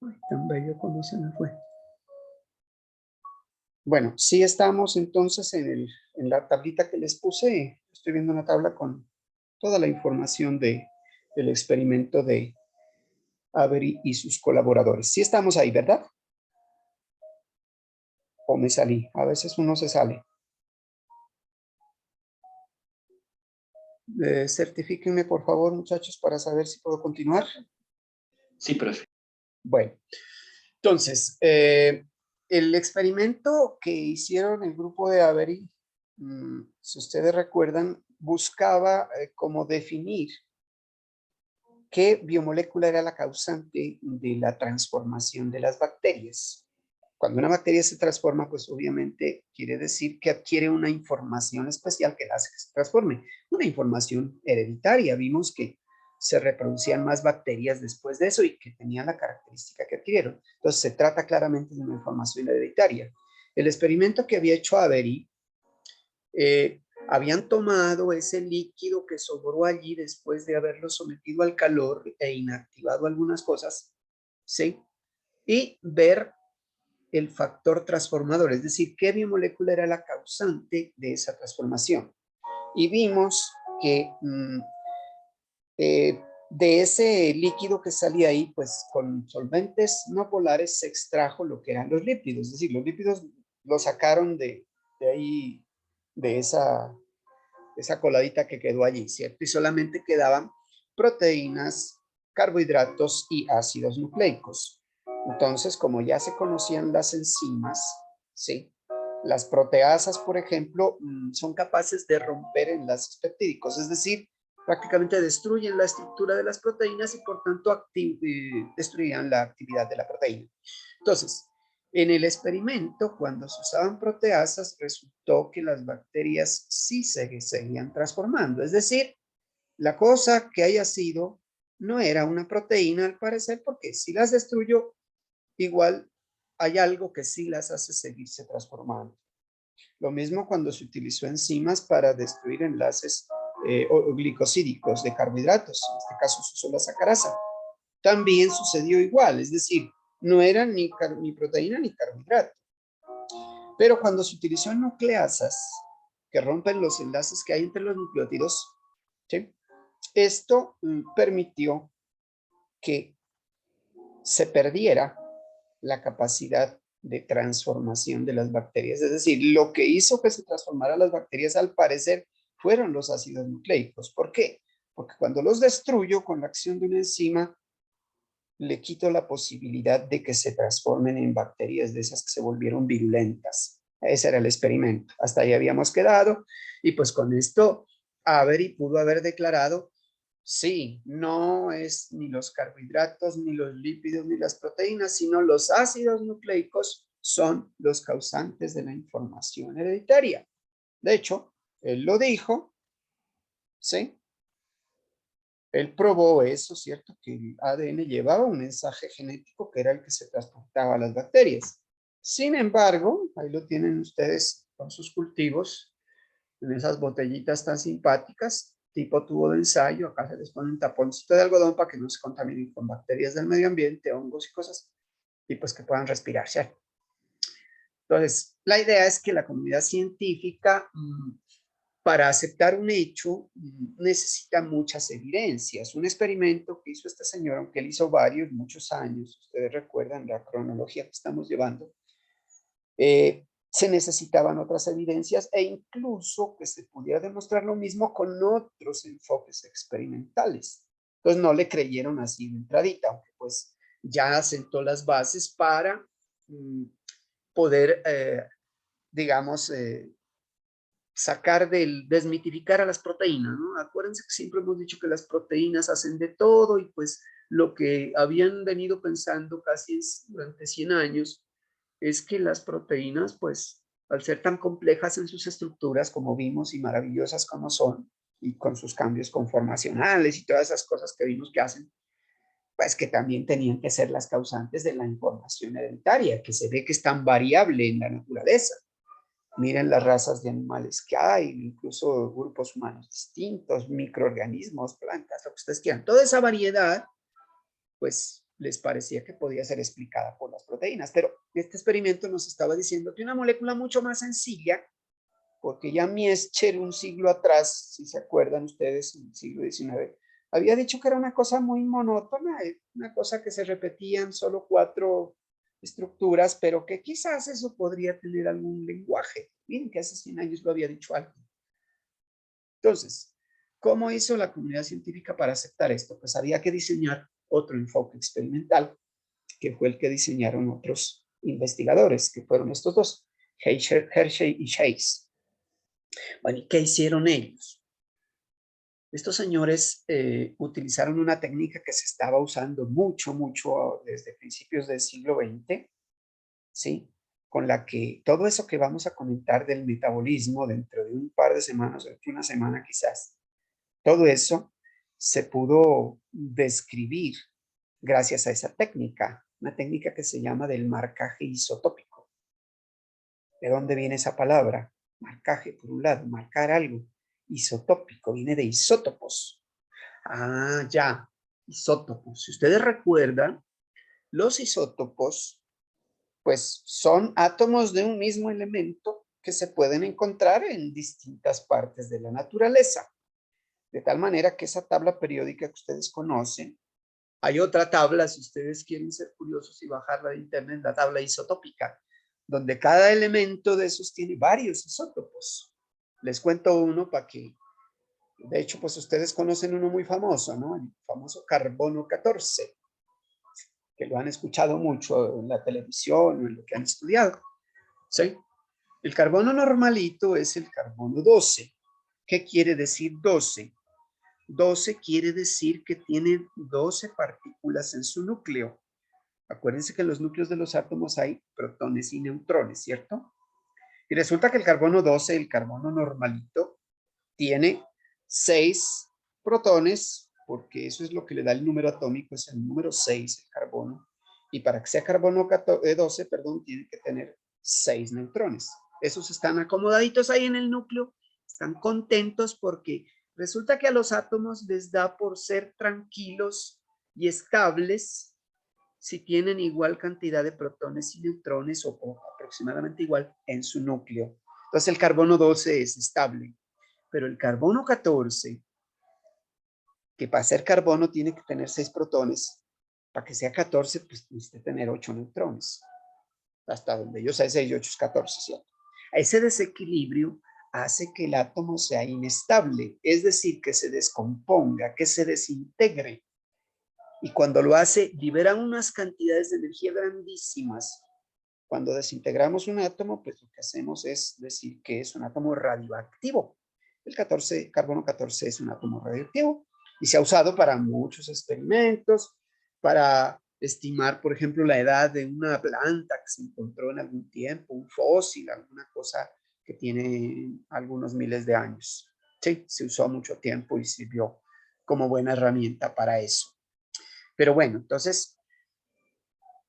Ay, tan bello como se me fue. Bueno, sí estamos entonces en la tablita que les puse. Estoy viendo una tabla con toda la información del experimento de Avery y sus colaboradores. Sí estamos ahí, ¿verdad? ¿O me salí? A veces uno se sale. Certifíquenme, por favor, muchachos, para saber si puedo continuar. Sí, profe. Bueno, entonces, el experimento que hicieron el grupo de Avery, si ustedes recuerdan, buscaba cómo definir qué biomolécula era la causante de la transformación de las bacterias. Cuando una bacteria se transforma, pues obviamente quiere decir que adquiere una información especial que la hace que se transforme, una información hereditaria. Vimos que se reproducían más bacterias después de eso y que tenían la característica que adquirieron. Entonces se trata claramente de una información hereditaria. El experimento que había hecho Avery, habían tomado ese líquido que sobró allí después de haberlo sometido al calor e inactivado algunas cosas, ¿sí? Y ver el factor transformador, es decir, qué biomolécula era la causante de esa transformación. Y vimos que de ese líquido que salía ahí, pues con solventes no polares se extrajo lo que eran los lípidos, es decir, los lípidos lo sacaron de ahí, de esa coladita que quedó allí, ¿cierto? Y solamente quedaban proteínas, carbohidratos y ácidos nucleicos. Entonces, como ya se conocían las enzimas, ¿sí? Las proteasas, por ejemplo, son capaces de romper enlaces peptídicos, es decir, prácticamente destruyen la estructura de las proteínas y por tanto destruían la actividad de la proteína. Entonces, en el experimento, cuando se usaban proteasas, resultó que las bacterias sí se seguían transformando. Es decir, la cosa que haya sido no era una proteína al parecer, porque si las destruyo, igual hay algo que sí las hace seguirse transformando. Lo mismo cuando se utilizó enzimas para destruir enlaces o glicosídicos de carbohidratos. En este caso se usó la sacarasa. También sucedió igual, es decir, no eran ni proteína ni carbohidrato. Pero cuando se utilizó nucleasas que rompen los enlaces que hay entre los nucleótidos, ¿sí? Esto permitió que se perdiera la capacidad de transformación de las bacterias. Es decir, lo que hizo que se transformaran las bacterias al parecer fueron los ácidos nucleicos. ¿Por qué? Porque cuando los destruyo con la acción de una enzima, le quito la posibilidad de que se transformen en bacterias de esas que se volvieron virulentas. Ese era el experimento. Hasta ahí habíamos quedado. Y pues con esto, Avery pudo haber declarado, sí, no es ni los carbohidratos, ni los lípidos, ni las proteínas, sino los ácidos nucleicos son los causantes de la información hereditaria. De hecho, él lo dijo, ¿sí? Él probó eso, ¿cierto? Que el ADN llevaba un mensaje genético que era el que se transportaba a las bacterias. Sin embargo, ahí lo tienen ustedes con sus cultivos, en esas botellitas tan simpáticas, tipo tubo de ensayo. Acá se les pone un taponcito de algodón para que no se contaminen con bacterias del medio ambiente, hongos y cosas, y pues que puedan respirar, ¿cierto? Entonces, la idea es que la comunidad científica para aceptar un hecho necesita muchas evidencias. Un experimento que hizo este señor, aunque él hizo varios, muchos años, ustedes recuerdan la cronología que estamos llevando, se necesitaban otras evidencias e incluso que se pudiera demostrar lo mismo con otros enfoques experimentales. Entonces no le creyeron así de entradita, aunque pues ya asentó las bases para poder, digamos, desmitificar a las proteínas, ¿no? Acuérdense que siempre hemos dicho que las proteínas hacen de todo y pues lo que habían venido pensando casi durante 100 años es que las proteínas, pues, al ser tan complejas en sus estructuras, como vimos, y maravillosas como son, y con sus cambios conformacionales y todas esas cosas que vimos que hacen, pues que también tenían que ser las causantes de la información hereditaria, que se ve que es tan variable en la naturaleza. Miren las razas de animales que hay, incluso grupos humanos distintos, microorganismos, plantas, lo que ustedes quieran. Toda esa variedad, pues les parecía que podía ser explicada por las proteínas. Pero este experimento nos estaba diciendo que una molécula mucho más sencilla, porque ya Miescher un siglo atrás, si se acuerdan ustedes, en el siglo XIX, había dicho que era una cosa muy monótona, una cosa que se repetían solo 4 estructuras, pero que quizás eso podría tener algún lenguaje. Miren que hace 100 años lo había dicho alguien. Entonces, ¿cómo hizo la comunidad científica para aceptar esto? Pues había que diseñar otro enfoque experimental, que fue el que diseñaron otros investigadores, que fueron estos dos, Hershey y Chase. Bueno, ¿y qué hicieron ellos? Estos señores utilizaron una técnica que se estaba usando mucho desde principios del siglo XX, ¿sí? Con la que todo eso que vamos a comentar del metabolismo dentro de un par de semanas, o una semana quizás, todo eso se pudo describir gracias a esa técnica, una técnica que se llama del marcaje isotópico. ¿De dónde viene esa palabra? Marcaje, por un lado, marcar algo. Isotópico, viene de isótopos. Ah, ya, isótopos. Si ustedes recuerdan, los isótopos, pues son átomos de un mismo elemento que se pueden encontrar en distintas partes de la naturaleza. De tal manera que esa tabla periódica que ustedes conocen, hay otra tabla, si ustedes quieren ser curiosos y bajarla de internet, la tabla isotópica, donde cada elemento de esos tiene varios isótopos. Les cuento uno para que, de hecho, pues ustedes conocen uno muy famoso, ¿no? El famoso carbono 14, que lo han escuchado mucho en la televisión o en lo que han estudiado, ¿sí? El carbono normalito es el carbono 12. ¿Qué quiere decir 12? 12 quiere decir que tiene 12 partículas en su núcleo. Acuérdense que en los núcleos de los átomos hay protones y neutrones, ¿cierto? Y resulta que el carbono 12, el carbono normalito, tiene 6 protones, porque eso es lo que le da el número atómico, es el número 6, el carbono. Y para que sea carbono 12, perdón, tiene que tener 6 neutrones. Esos están acomodaditos ahí en el núcleo, están contentos porque resulta que a los átomos les da por ser tranquilos y estables si tienen igual cantidad de protones y neutrones o aproximadamente igual en su núcleo. Entonces el carbono 12 es estable, pero el carbono 14, que para ser carbono tiene que tener 6 protones, para que sea 14, pues necesita tener 8 neutrones. Hasta donde yo sé, 6 y 8 es 14, ¿cierto? Ese desequilibrio hace que el átomo sea inestable, es decir, que se descomponga, que se desintegre. Y cuando lo hace, libera unas cantidades de energía grandísimas. Cuando desintegramos un átomo, pues lo que hacemos es decir que es un átomo radioactivo. El carbono 14 es un átomo radioactivo y se ha usado para muchos experimentos, para estimar, por ejemplo, la edad de una planta que se encontró en algún tiempo, un fósil, alguna cosa que tiene algunos miles de años. Sí, se usó mucho tiempo y sirvió como buena herramienta para eso. Pero bueno, entonces,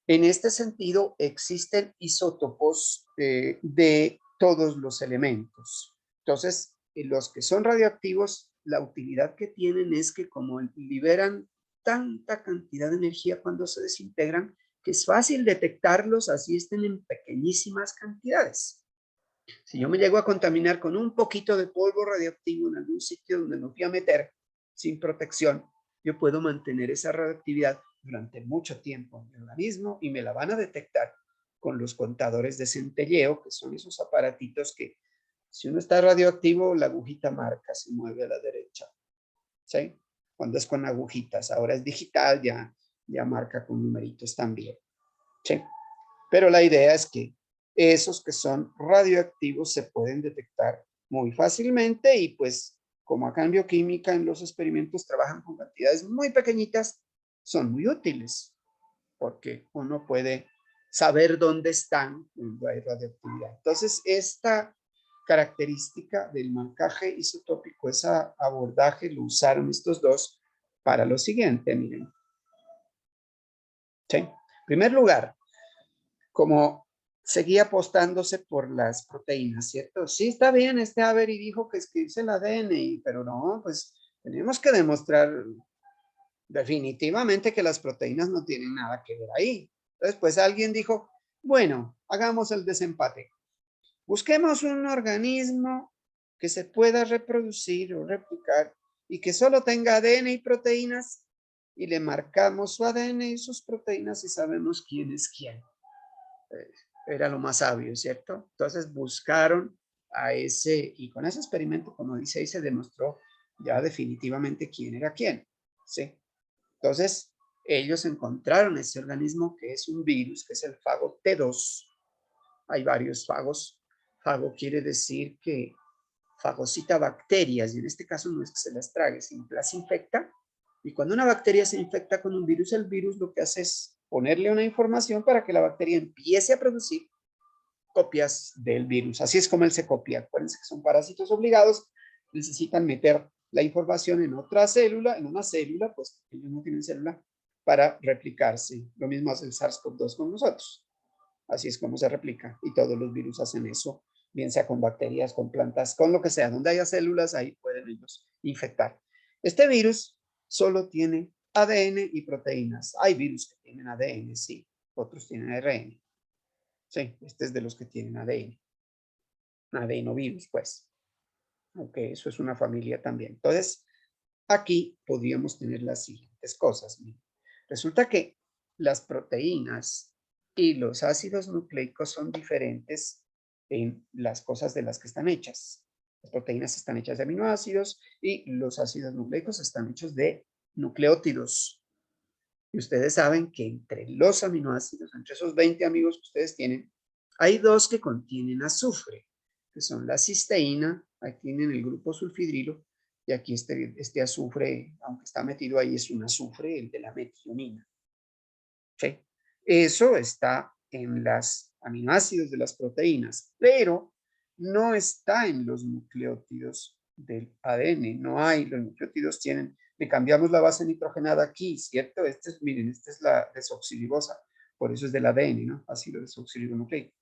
en este sentido, existen isótopos de todos los elementos. Entonces, los que son radioactivos, la utilidad que tienen es que como liberan tanta cantidad de energía cuando se desintegran, que es fácil detectarlos así estén en pequeñísimas cantidades. Si yo me llego a contaminar con un poquito de polvo radioactivo en algún sitio donde me fui a meter sin protección, yo puedo mantener esa radioactividad durante mucho tiempo en el organismo y me la van a detectar con los contadores de centelleo, que son esos aparatitos que si uno está radioactivo, la agujita marca, se mueve a la derecha. ¿Sí? Cuando es con agujitas, ahora es digital, ya marca con numeritos también. ¿Sí? Pero la idea es que esos que son radioactivos se pueden detectar muy fácilmente y pues como acá en bioquímica en los experimentos trabajan con cantidades muy pequeñitas, son muy útiles porque uno puede saber dónde están cuando hay radioactividad. Entonces, esta característica del marcaje isotópico, ese abordaje lo usaron estos dos para lo siguiente, miren. ¿Sí? En primer lugar, como seguía apostándose por las proteínas, ¿cierto? Sí, está bien, Avery dijo que escribirse el ADN, pero no, pues tenemos que demostrar Definitivamente que las proteínas no tienen nada que ver ahí. Entonces, pues alguien dijo, bueno, hagamos el desempate. Busquemos un organismo que se pueda reproducir o replicar y que solo tenga ADN y proteínas y le marcamos su ADN y sus proteínas y sabemos quién es quién. Era lo más sabio, ¿cierto? Entonces buscaron a ese, y con ese experimento, como dice ahí, se demostró ya definitivamente quién era quién, ¿sí? Entonces, ellos encontraron ese organismo que es un virus, que es el fago T2. Hay varios fagos. Fago quiere decir que fagocita bacterias, y en este caso no es que se las trague, sino que las infecta. Y cuando una bacteria se infecta con un virus, el virus lo que hace es ponerle una información para que la bacteria empiece a producir copias del virus. Así es como él se copia. Acuérdense que son parásitos obligados, necesitan meter la información en otra célula, en una célula, pues ellos no tienen célula, para replicarse. Lo mismo hace el SARS-CoV-2 con nosotros. Así es como se replica. Y todos los virus hacen eso, bien sea con bacterias, con plantas, con lo que sea. Donde haya células, ahí pueden ellos infectar. Este virus solo tiene ADN y proteínas. Hay virus que tienen ADN, sí. Otros tienen ARN. Sí, este es de los que tienen ADN. Adenovirus, pues. Ok, eso es una familia también. Entonces, aquí podríamos tener las siguientes cosas. Resulta que las proteínas y los ácidos nucleicos son diferentes en las cosas de las que están hechas. Las proteínas están hechas de aminoácidos y los ácidos nucleicos están hechos de nucleótidos. Y ustedes saben que entre los aminoácidos, entre esos 20 amigos que ustedes tienen, hay dos que contienen azufre, que son la cisteína, aquí tienen el grupo sulfidrilo, y aquí este azufre, aunque está metido ahí, es un azufre, el de la metionina. ¿Sí? Eso está en los aminoácidos de las proteínas, pero no está en los nucleótidos del ADN. No hay, los nucleótidos tienen, le cambiamos la base nitrogenada aquí, ¿cierto? Miren, esta es la desoxirribosa, por eso es del ADN, ¿no? Ácido desoxirribonucleico.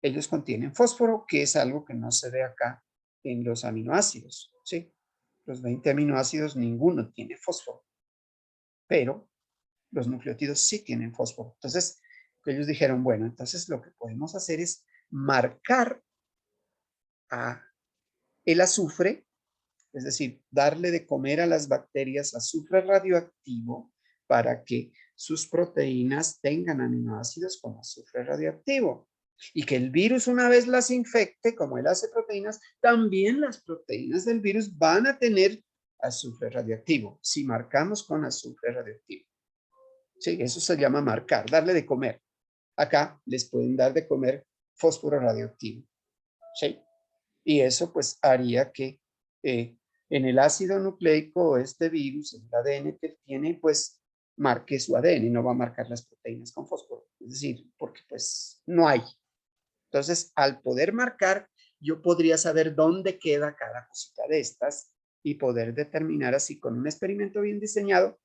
Ellos contienen fósforo, que es algo que no se ve acá en los aminoácidos, ¿sí? Los 20 aminoácidos, ninguno tiene fósforo, pero los nucleótidos sí tienen fósforo. Entonces, ellos dijeron, bueno, entonces lo que podemos hacer es marcar a el azufre, es decir, darle de comer a las bacterias azufre radioactivo para que sus proteínas tengan aminoácidos con azufre radioactivo. Y que el virus, una vez las infecte, como él hace proteínas, también las proteínas del virus van a tener azufre radioactivo, si marcamos con azufre radioactivo. Sí, eso se llama marcar, darle de comer. Acá les pueden dar de comer fósforo radioactivo. ¿Sí? Y eso pues haría que en el ácido nucleico este virus, el ADN que tiene, pues marque su ADN, no va a marcar las proteínas con fósforo. Es decir, porque pues no hay. Entonces, al poder marcar, yo podría saber dónde queda cada cosita de estas y poder determinar así con un experimento bien diseñado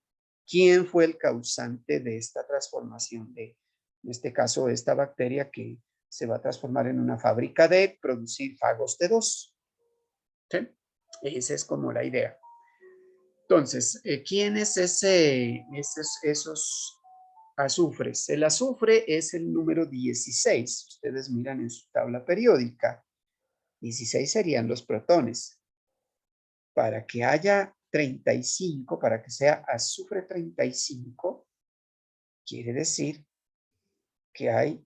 quién fue el causante de esta transformación de, en este caso, esta bacteria que se va a transformar en una fábrica de producir fagos T2. ¿Sí? Esa es como la idea. Entonces, ¿quién es esos azufres? El azufre es el número 16. Ustedes miran en su tabla periódica. 16 serían los protones. Para que haya 35, para que sea azufre 35, quiere decir que hay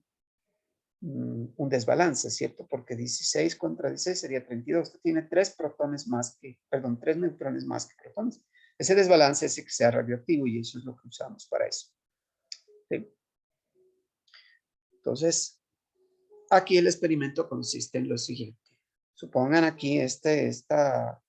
un desbalance, ¿cierto? Porque 16 contra 16 sería 32. Usted tiene 3 protones más que, perdón, 3 neutrones más que protones. Ese desbalance es que sea radioactivo y eso es lo que usamos para eso. ¿Sí? Entonces, aquí el experimento consiste en lo siguiente. Supongan aquí esta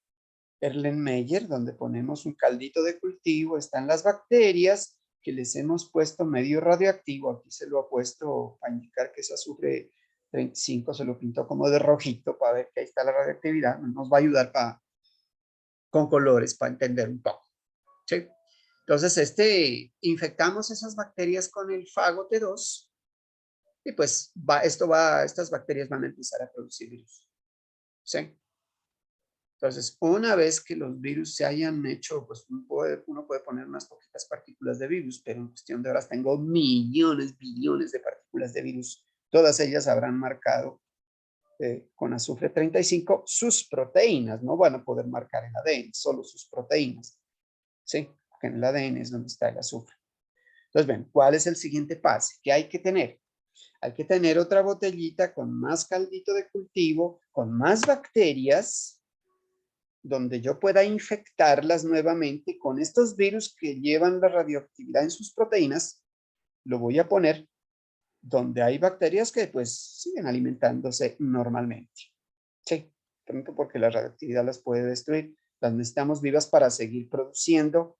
Erlenmeyer, donde ponemos un caldito de cultivo, están las bacterias que les hemos puesto medio radioactivo. Aquí se lo ha puesto para indicar que es azufre 35, se lo pintó como de rojito para ver que ahí está la radioactividad. Nos va a ayudar con colores para entender un poco. ¿Sí? Entonces, infectamos esas bacterias con el fago T2 y pues estas bacterias van a empezar a producir virus. ¿Sí? Entonces, una vez que los virus se hayan hecho, pues uno puede poner unas poquitas partículas de virus, pero en cuestión de horas tengo millones, billones de partículas de virus. Todas ellas habrán marcado con azufre 35 sus proteínas. No van a poder marcar el ADN, solo sus proteínas. ¿Sí? Porque en el ADN es donde está el azufre. Entonces, ven, ¿cuál es el siguiente paso? ¿Qué hay que tener? Hay que tener otra botellita con más caldito de cultivo, con más bacterias, donde yo pueda infectarlas nuevamente con estos virus que llevan la radioactividad en sus proteínas. Lo voy a poner donde hay bacterias que pues siguen alimentándose normalmente. Sí, porque la radioactividad las puede destruir. Las necesitamos vivas para seguir produciendo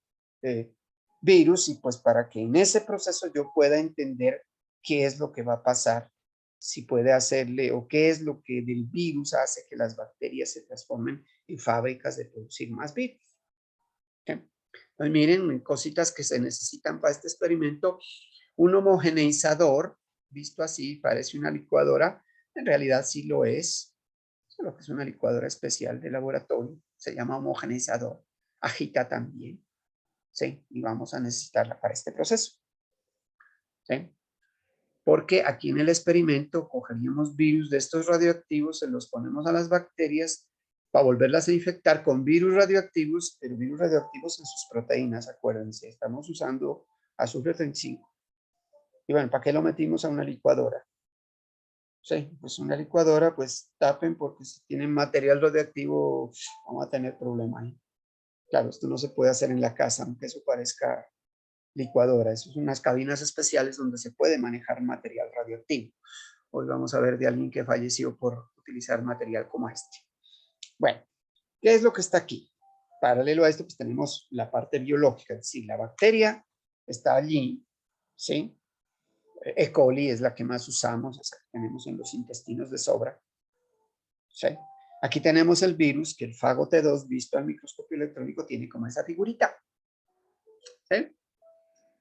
virus y pues para que en ese proceso yo pueda entender qué es lo que va a pasar, si puede hacerle o qué es lo que del virus hace que las bacterias se transformen en fábricas de producir más virus. ¿Okay? Entonces miren, cositas que se necesitan para este experimento. Un homogeneizador, visto así, parece una licuadora, en realidad sí lo es, solo que es una licuadora especial de laboratorio, se llama homogeneizador, agita también, ¿sí? Y vamos a necesitarla para este proceso, ¿sí? Porque aquí en el experimento cogeríamos virus de estos radioactivos, se los ponemos a las bacterias para volverlas a infectar con virus radioactivos, pero virus radioactivos en sus proteínas, acuérdense, estamos usando azufre 35. Y bueno, ¿para qué lo metimos a una licuadora? Sí, pues una licuadora, pues tapen porque si tienen material radioactivo, vamos a tener problemas ahí. Claro, esto no se puede hacer en la casa, aunque eso parezca licuadora. Eso son unas cabinas especiales donde se puede manejar material radioactivo. Hoy vamos a ver de alguien que falleció por utilizar material como este. Bueno, ¿qué es lo que está aquí? Paralelo a esto, pues tenemos la parte biológica, es decir, la bacteria está allí, ¿sí? E. coli es la que más usamos, esa que tenemos en los intestinos de sobra. ¿Sí? Aquí tenemos el virus que el fago T2 visto al microscopio electrónico tiene como esa figurita. ¿Sí?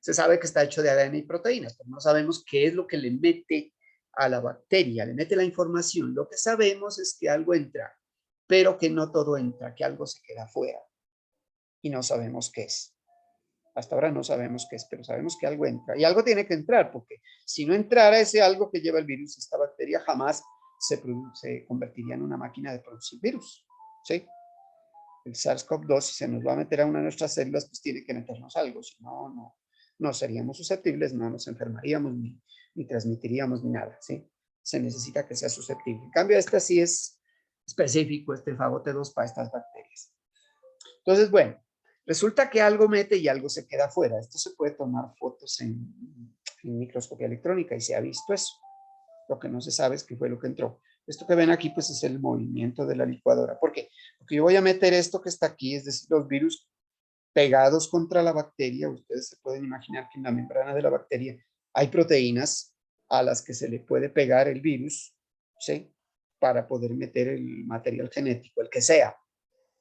Se sabe que está hecho de ADN y proteínas, pero no sabemos qué es lo que le mete a la bacteria, le mete la información. Lo que sabemos es que algo entra, pero que no todo entra, que algo se queda fuera y no sabemos qué es. Hasta ahora no sabemos qué es, pero sabemos que algo entra. Y algo tiene que entrar, porque si no entrara ese algo que lleva el virus, esta bacteria jamás se convertiría en una máquina de producir virus. ¿Sí? El SARS-CoV-2, si se nos va a meter a una de nuestras células, pues tiene que meternos algo. Si no, no seríamos susceptibles, no nos enfermaríamos, ni transmitiríamos, ni nada. ¿Sí? Se necesita que sea susceptible. En cambio, este sí es específico, este fago T2 para estas bacterias. Entonces, bueno, resulta que algo mete y algo se queda fuera. Esto se puede tomar fotos en microscopía electrónica y se ha visto eso. Lo que no se sabe es qué fue lo que entró. Esto que ven aquí, pues es el movimiento de la licuadora. ¿Por qué? Porque yo voy a meter esto que está aquí, es decir, los virus pegados contra la bacteria. Ustedes se pueden imaginar que en la membrana de la bacteria hay proteínas a las que se le puede pegar el virus, ¿sí? Para poder meter el material genético, el que sea.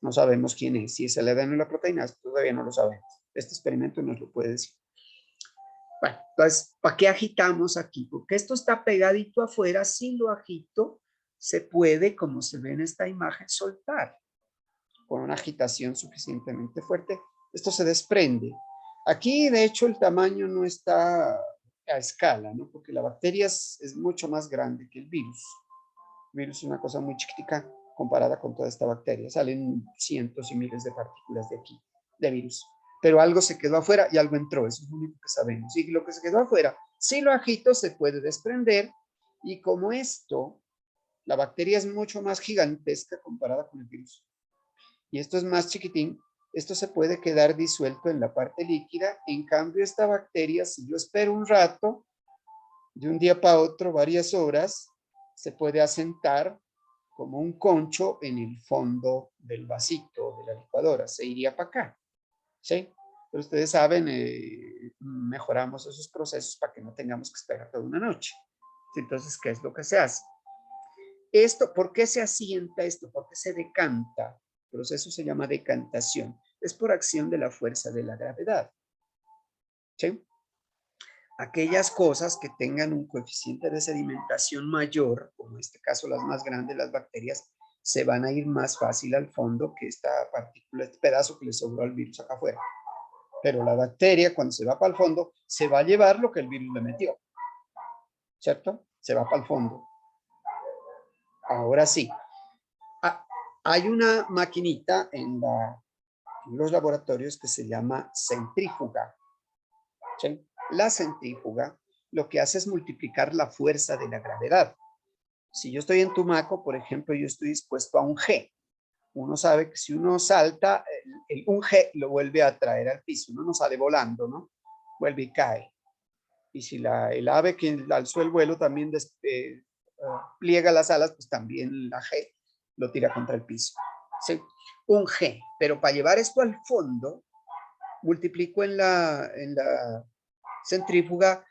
No sabemos quién es. Si es el ADN o la proteína, todavía no lo sabemos. Este experimento nos lo puede decir. Bueno, entonces, ¿para qué agitamos aquí? Porque esto está pegadito afuera. Si lo agito, se puede, como se ve en esta imagen, soltar. Con una agitación suficientemente fuerte, esto se desprende. Aquí, de hecho, el tamaño no está a escala, ¿no? Porque la bacteria es mucho más grande que el virus. El virus es una cosa muy chiquitica comparada con toda esta bacteria. Salen cientos y miles de partículas de aquí, de virus. Pero algo se quedó afuera y algo entró. Eso es lo único que sabemos. Y lo que se quedó afuera, si lo agito, se puede desprender. Y como esto, la bacteria es mucho más gigantesca comparada con el virus. Y esto es más chiquitín. Esto se puede quedar disuelto en la parte líquida. En cambio, esta bacteria, si yo espero un rato, de un día para otro, varias horas, se puede asentar como un concho en el fondo del vasito de la licuadora. Se iría para acá. ¿Sí? Pero ustedes saben, mejoramos esos procesos para que no tengamos que esperar toda una noche. Entonces, ¿qué es lo que se hace? Esto, ¿por qué se asienta esto? ¿Por qué se decanta? El proceso se llama decantación. Es por acción de la fuerza de la gravedad. ¿Sí? Aquellas cosas que tengan un coeficiente de sedimentación mayor, como en este caso las más grandes, las bacterias, se van a ir más fácil al fondo que esta partícula, este pedazo que le sobró al virus acá afuera. Pero la bacteria, cuando se va para el fondo, se va a llevar lo que el virus le metió. ¿Cierto? Se va para el fondo. Ahora sí. Hay una maquinita en los laboratorios que se llama centrífuga. ¿Sí? La centrífuga lo que hace es multiplicar la fuerza de la gravedad. Si yo estoy en Tumaco, por ejemplo, yo estoy dispuesto a un G. Uno sabe que si uno salta, un G lo vuelve a traer al piso. Uno no sale volando, ¿no? Vuelve y cae. Y si el ave que alzó el vuelo también pliega las alas, pues también la G lo tira contra el piso. ¿Sí? Un G. Pero para llevar esto al fondo, multiplico en la centrífuga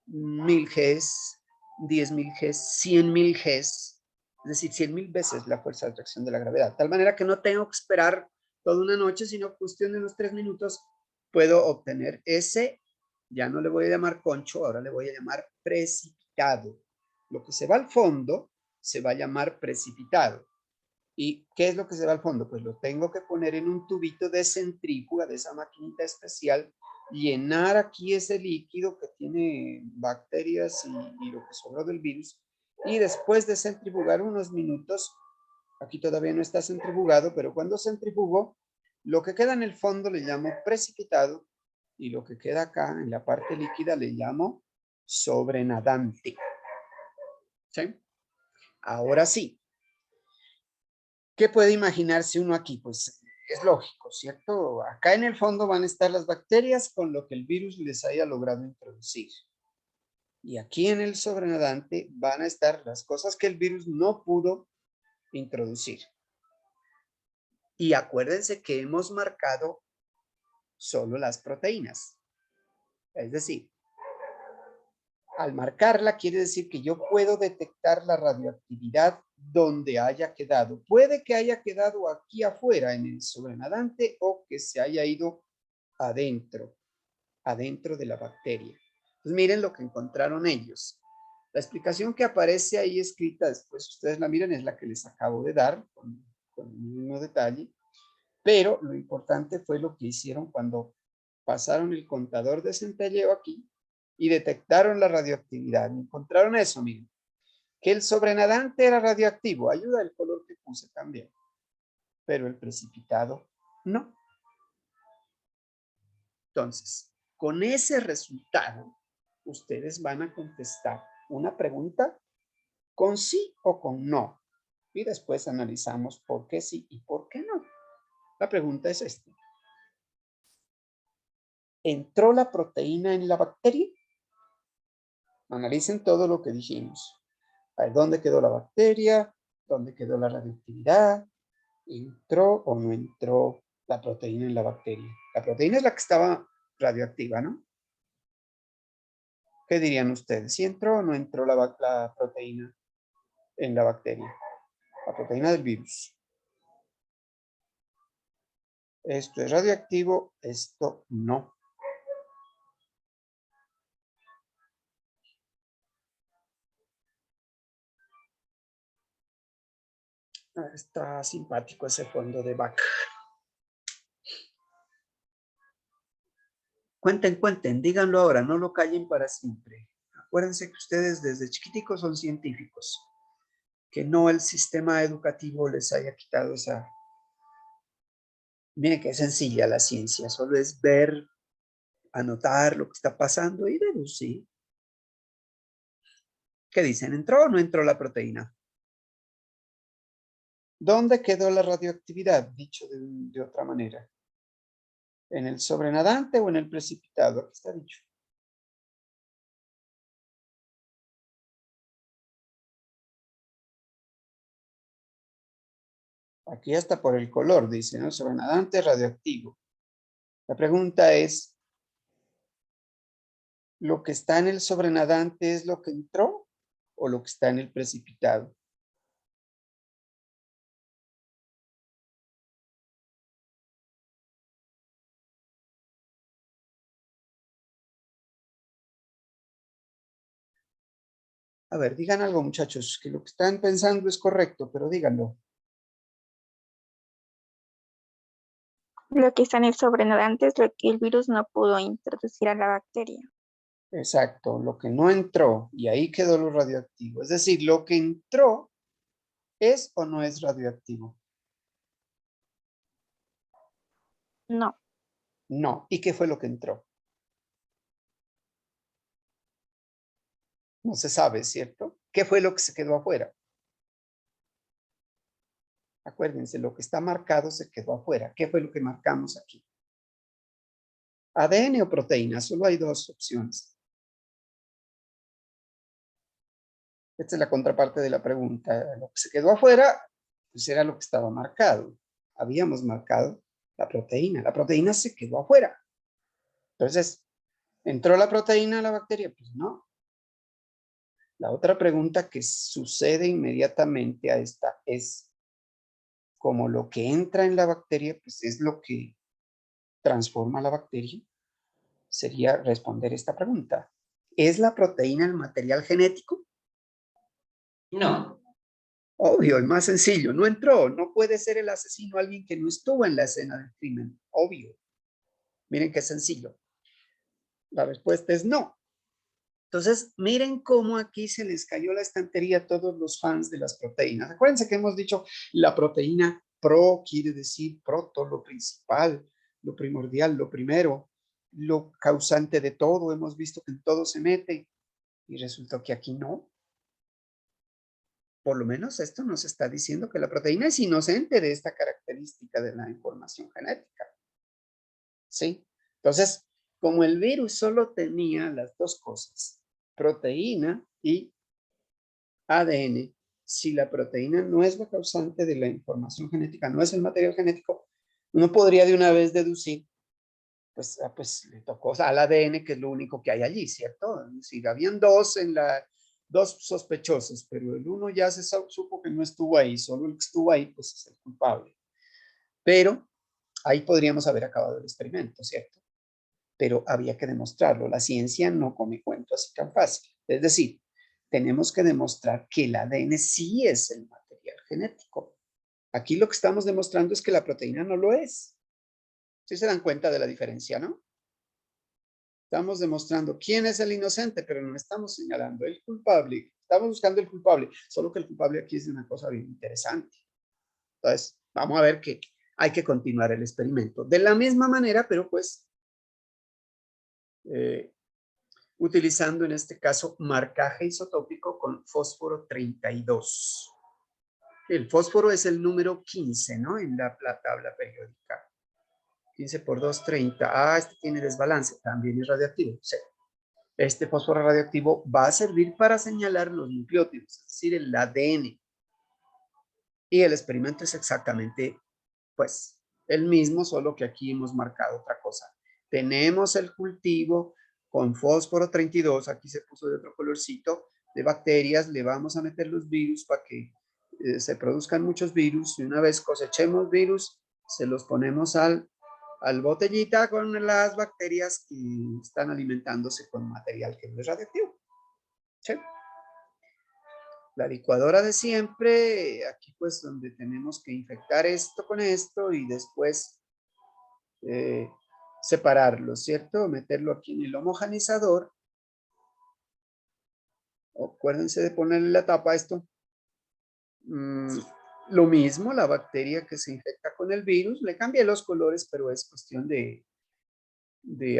1000 Gs, 10.000 Gs, 100.000 Gs, es decir, 100.000 veces la fuerza de atracción de la gravedad. De tal manera que no tengo que esperar toda una noche, sino cuestión de unos 3 minutos, puedo obtener ese, ya no le voy a llamar concho, ahora le voy a llamar precipitado. Lo que se va al fondo se va a llamar precipitado. ¿Y qué es lo que se va al fondo? Pues lo tengo que poner en un tubito de centrífuga, de esa maquinita especial, llenar aquí ese líquido que tiene bacterias y lo que sobró del virus, y después de centrifugar unos minutos, aquí todavía no está centrifugado, pero cuando centrifugo, lo que queda en el fondo le llamo precipitado, y lo que queda acá en la parte líquida le llamo sobrenadante. ¿Sí? Ahora sí. ¿Qué puede imaginarse uno aquí? Pues es lógico, ¿cierto? Acá en el fondo van a estar las bacterias con lo que el virus les haya logrado introducir. Y aquí en el sobrenadante van a estar las cosas que el virus no pudo introducir. Y acuérdense que hemos marcado solo las proteínas. Es decir, al marcarla quiere decir que yo puedo detectar la radioactividad donde haya quedado. Puede que haya quedado aquí afuera en el sobrenadante o que se haya ido adentro de la bacteria. Pues miren lo que encontraron ellos. La explicación que aparece ahí escrita, después ustedes la miren, es la que les acabo de dar con el mismo detalle, pero lo importante fue lo que hicieron cuando pasaron el contador de centelleo aquí y detectaron la radioactividad. Encontraron eso, miren, que el sobrenadante era radioactivo, ayuda el color que puse también, pero el precipitado no. Entonces, con ese resultado, ustedes van a contestar una pregunta con sí o con no. Y después analizamos por qué sí y por qué no. La pregunta es esta. ¿Entró la proteína en la bacteria? Analicen todo lo que dijimos. A ver, ¿dónde quedó la bacteria? ¿Dónde quedó la radioactividad? ¿Entró o no entró la proteína en la bacteria? La proteína es la que estaba radioactiva, ¿no? ¿Qué dirían ustedes? ¿Si entró o no entró la proteína en la bacteria? La proteína del virus. Esto es radioactivo, esto no. Está simpático ese fondo de Bach. Cuenten, díganlo ahora, no lo callen para siempre. Acuérdense que ustedes desde chiquiticos son científicos, que no el sistema educativo les haya quitado esa... Miren que es sencilla la ciencia, solo es ver, anotar lo que está pasando y deducir. ¿Qué dicen? ¿Entró o no entró la proteína? ¿Dónde quedó la radioactividad? Dicho de otra manera. ¿En el sobrenadante o en el precipitado? Aquí está dicho. Aquí hasta por el color, dice, ¿no? Sobrenadante radioactivo. La pregunta es, ¿lo que está en el sobrenadante es lo que entró o lo que está en el precipitado? A ver, digan algo, muchachos, que lo que están pensando es correcto, pero díganlo. Lo que está en el sobrenadante es lo que el virus no pudo introducir a la bacteria. Exacto, lo que no entró y ahí quedó lo radioactivo. Es decir, lo que entró es o no es radioactivo. No, No. ¿Y qué fue lo que entró? No se sabe, ¿cierto? ¿Qué fue lo que se quedó afuera? Acuérdense, lo que está marcado se quedó afuera. ¿Qué fue lo que marcamos aquí? ADN o proteína, solo hay dos opciones. Esta es la contraparte de la pregunta. Lo que se quedó afuera, pues era lo que estaba marcado. Habíamos marcado la proteína. La proteína se quedó afuera. Entonces, ¿entró la proteína a la bacteria? Pues no. La otra pregunta que sucede inmediatamente a esta es, como lo que entra en la bacteria, pues es lo que transforma la bacteria, sería responder esta pregunta. ¿Es la proteína el material genético? No, Obvio, es más sencillo. No entró. No puede ser el asesino alguien que no estuvo en la escena del crimen. Obvio. Miren qué sencillo. La respuesta es no. Entonces, miren cómo aquí se les cayó la estantería a todos los fans de las proteínas. Acuérdense que hemos dicho la proteína pro quiere decir proto, lo principal, lo primordial, lo primero, lo causante de todo. Hemos visto que en todo se mete y resultó que aquí no. Por lo menos esto nos está diciendo que la proteína es inocente de esta característica de la información genética. ¿Sí? Entonces, como el virus solo tenía las dos cosas, proteína y ADN, si la proteína no es la causante de la información genética, no es el material genético, uno podría de una vez deducir, pues le tocó al ADN, que es lo único que hay allí, ¿cierto? Es decir, habían dos sospechosos, pero el uno ya se supo que no estuvo ahí, solo el que estuvo ahí, pues es el culpable. Pero ahí podríamos haber acabado el experimento, ¿cierto? Pero había que demostrarlo. La ciencia no come cuento así tan fácil. Es decir, tenemos que demostrar que el ADN sí es el material genético. Aquí lo que estamos demostrando es que la proteína no lo es. ¿Sí se dan cuenta de la diferencia, no? Estamos demostrando quién es el inocente, pero no estamos señalando el culpable. Estamos buscando el culpable, solo que el culpable aquí es una cosa bien interesante. Entonces, vamos a ver que hay que continuar el experimento. De la misma manera, pero pues utilizando en este caso marcaje isotópico con fósforo 32. El fósforo es el número 15, ¿no? En la tabla periódica. 15 por 2, 30. Ah, este tiene desbalance, también es radioactivo. Sí. Este fósforo radioactivo va a servir para señalar los nucleótidos, es decir, el ADN. Y el experimento es exactamente, pues, el mismo, solo que aquí hemos marcado otra cosa. Tenemos el cultivo con fósforo 32, aquí se puso de otro colorcito, de bacterias, le vamos a meter los virus para que se produzcan muchos virus, y una vez cosechemos virus, se los ponemos al botellita con las bacterias que están alimentándose con material que no es radioactivo. ¿Sí? La licuadora de siempre, aquí pues donde tenemos que infectar esto con esto y después separarlo, ¿cierto? Meterlo aquí en el homogenizador. Acuérdense de ponerle la tapa a esto. Lo mismo, la bacteria que se infecta con el virus, le cambia los colores, pero es cuestión de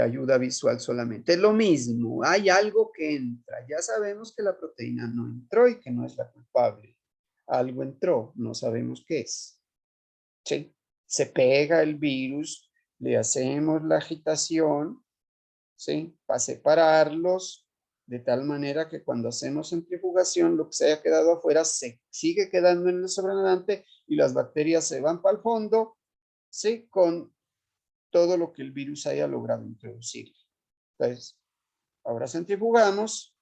ayuda visual solamente. Es lo mismo, hay algo que entra. Ya sabemos que la proteína no entró y que no es la culpable. Algo entró, no sabemos qué es. ¿Sí? Se pega el virus, le hacemos la agitación, ¿sí? Para separarlos, de tal manera que cuando hacemos centrifugación, lo que se haya quedado afuera se sigue quedando en el sobrenadante y las bacterias se van para el fondo, ¿sí? Con todo lo que el virus haya logrado introducir. Entonces, ahora centrifugamos,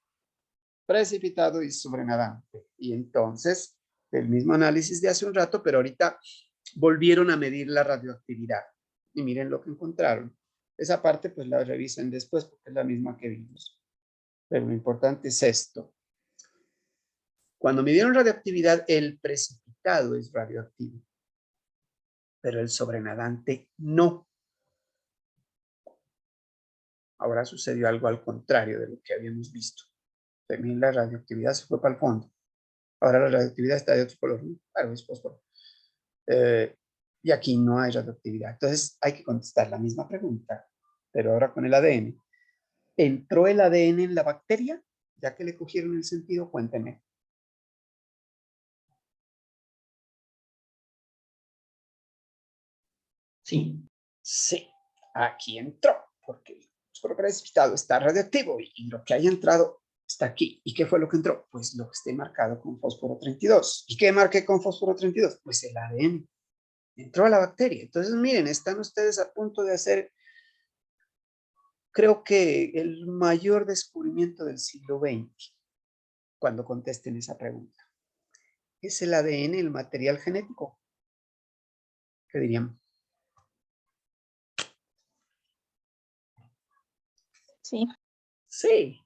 precipitado y sobrenadante. Y entonces, el mismo análisis de hace un rato, pero ahorita volvieron a medir la radioactividad. Y miren lo que encontraron. Esa parte pues la revisen después porque es la misma que vimos. Pero lo importante es esto. Cuando midieron radioactividad, el precipitado es radioactivo. pero el sobrenadante no. Ahora sucedió algo al contrario de lo que habíamos visto. También la radioactividad se fue para el fondo. Ahora la radioactividad está de otro color, ¿no? Claro, es fósforo. Y aquí no hay radioactividad. Entonces hay que contestar la misma pregunta, pero ahora con el ADN. ¿Entró el ADN en la bacteria? Ya que le cogieron el sentido, cuénteme. Sí. Sí, aquí entró, porque el fósforo precipitado está radioactivo y lo que haya entrado está aquí. ¿Y qué fue lo que entró? Pues lo que esté marcado con fósforo 32. ¿Y qué marqué con fósforo 32? Pues el ADN. Entró a la bacteria. Entonces, miren, están ustedes a punto de hacer, creo que el mayor descubrimiento del siglo XX, cuando contesten esa pregunta. ¿Es el ADN el material genético? ¿Qué dirían? Sí. Sí.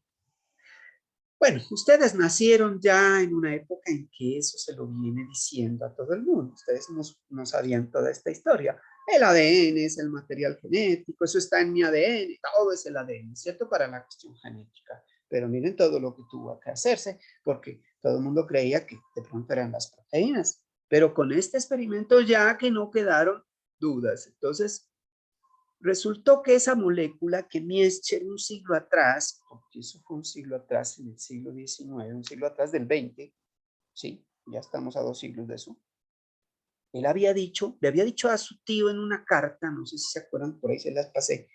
Bueno, ustedes nacieron ya en una época en que eso se lo viene diciendo a todo el mundo. Ustedes no sabían toda esta historia. El ADN es el material genético, eso está en mi ADN, todo es el ADN, ¿cierto? Para la cuestión genética. Pero miren todo lo que tuvo que hacerse, porque todo el mundo creía que de pronto eran las proteínas. Pero con este experimento ya que no quedaron dudas. Entonces, resultó que esa molécula que Miescher un siglo atrás, porque eso fue un siglo atrás, en el siglo XIX, un siglo atrás del 20, sí, ya estamos a 2 siglos de eso. Él le había dicho a su tío en una carta, no sé si se acuerdan, por ahí se las pasé,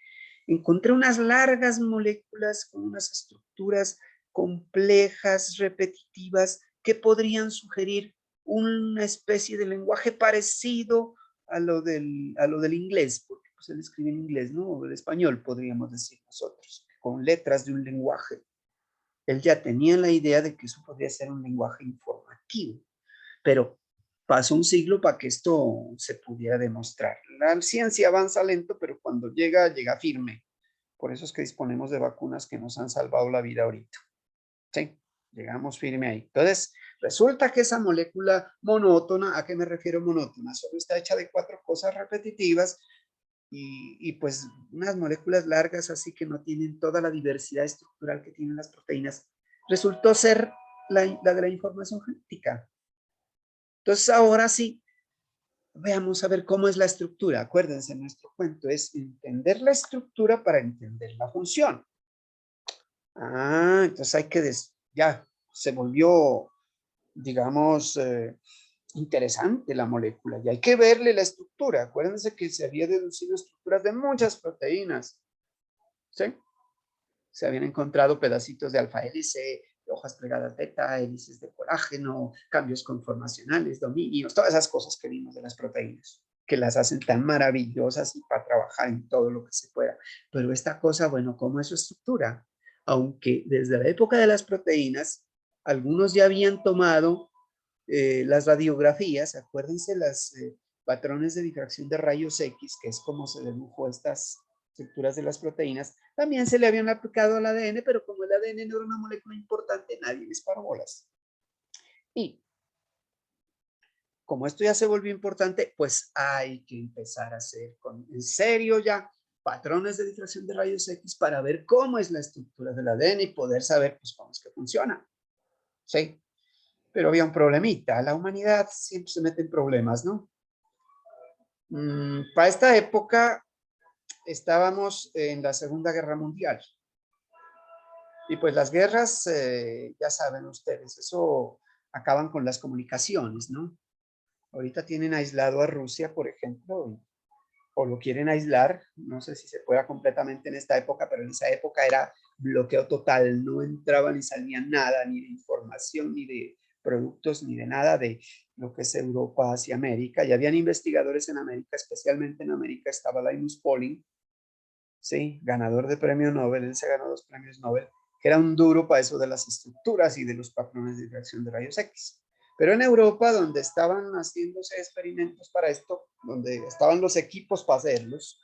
encontré unas largas moléculas con unas estructuras complejas, repetitivas, que podrían sugerir una especie de lenguaje parecido a lo del inglés, porque pues él escribe en inglés, ¿no? O el español, podríamos decir nosotros, con letras de un lenguaje. Él ya tenía la idea de que eso podría ser un lenguaje informativo, pero pasó un siglo para que esto se pudiera demostrar. La ciencia avanza lento, pero cuando llega, llega firme. Por eso es que disponemos de vacunas que nos han salvado la vida ahorita. Sí, llegamos firme ahí. Entonces, resulta que esa molécula monótona, ¿a qué me refiero monótona? Solo está hecha de 4 cosas repetitivas y pues unas moléculas largas así que no tienen toda la diversidad estructural que tienen las proteínas. Resultó ser la de la información genética. Entonces, ahora sí, veamos a ver cómo es la estructura. Acuérdense, nuestro cuento es entender la estructura para entender la función. Entonces hay que, ya, se volvió, digamos, interesante la molécula y hay que verle la estructura. Acuérdense que se había deducido estructuras de muchas proteínas, ¿sí? Se habían encontrado pedacitos de alfa hélice, hojas plegadas beta, hélices de colágeno, cambios conformacionales, dominios, todas esas cosas que vimos de las proteínas, que las hacen tan maravillosas y para trabajar en todo lo que se pueda. Pero esta cosa, bueno, ¿cómo es su estructura? Aunque desde la época de las proteínas, algunos ya habían tomado las radiografías, acuérdense las patrones de difracción de rayos X, que es como se dedujo estas estructuras de las proteínas, también se le habían aplicado al ADN, pero como el ADN no era una molécula importante, nadie les paró bolas. Y como esto ya se volvió importante, pues hay que empezar a hacer en serio ya patrones de difracción de rayos X para ver cómo es la estructura del ADN y poder saber pues cómo es que funciona. ¿Sí? Pero había un problemita, la humanidad siempre se mete en problemas, ¿no? Para esta época estábamos en la Segunda Guerra Mundial. Y pues las guerras, ya saben ustedes, eso acaban con las comunicaciones, ¿no? Ahorita tienen aislado a Rusia, por ejemplo, o lo quieren aislar, no sé si se pueda completamente en esta época, pero en esa época era bloqueo total, no entraba ni salía nada, ni de información, ni de productos, ni de nada de lo que es Europa hacia América. Y habían investigadores en América, especialmente en América estaba Linus Pauling, sí, ganador de premio Nobel, él se ganó 2 premios Nobel, que era un duro para eso de las estructuras y de los patrones de difracción de rayos X. Pero en Europa, donde estaban haciéndose experimentos para esto, donde estaban los equipos para hacerlos,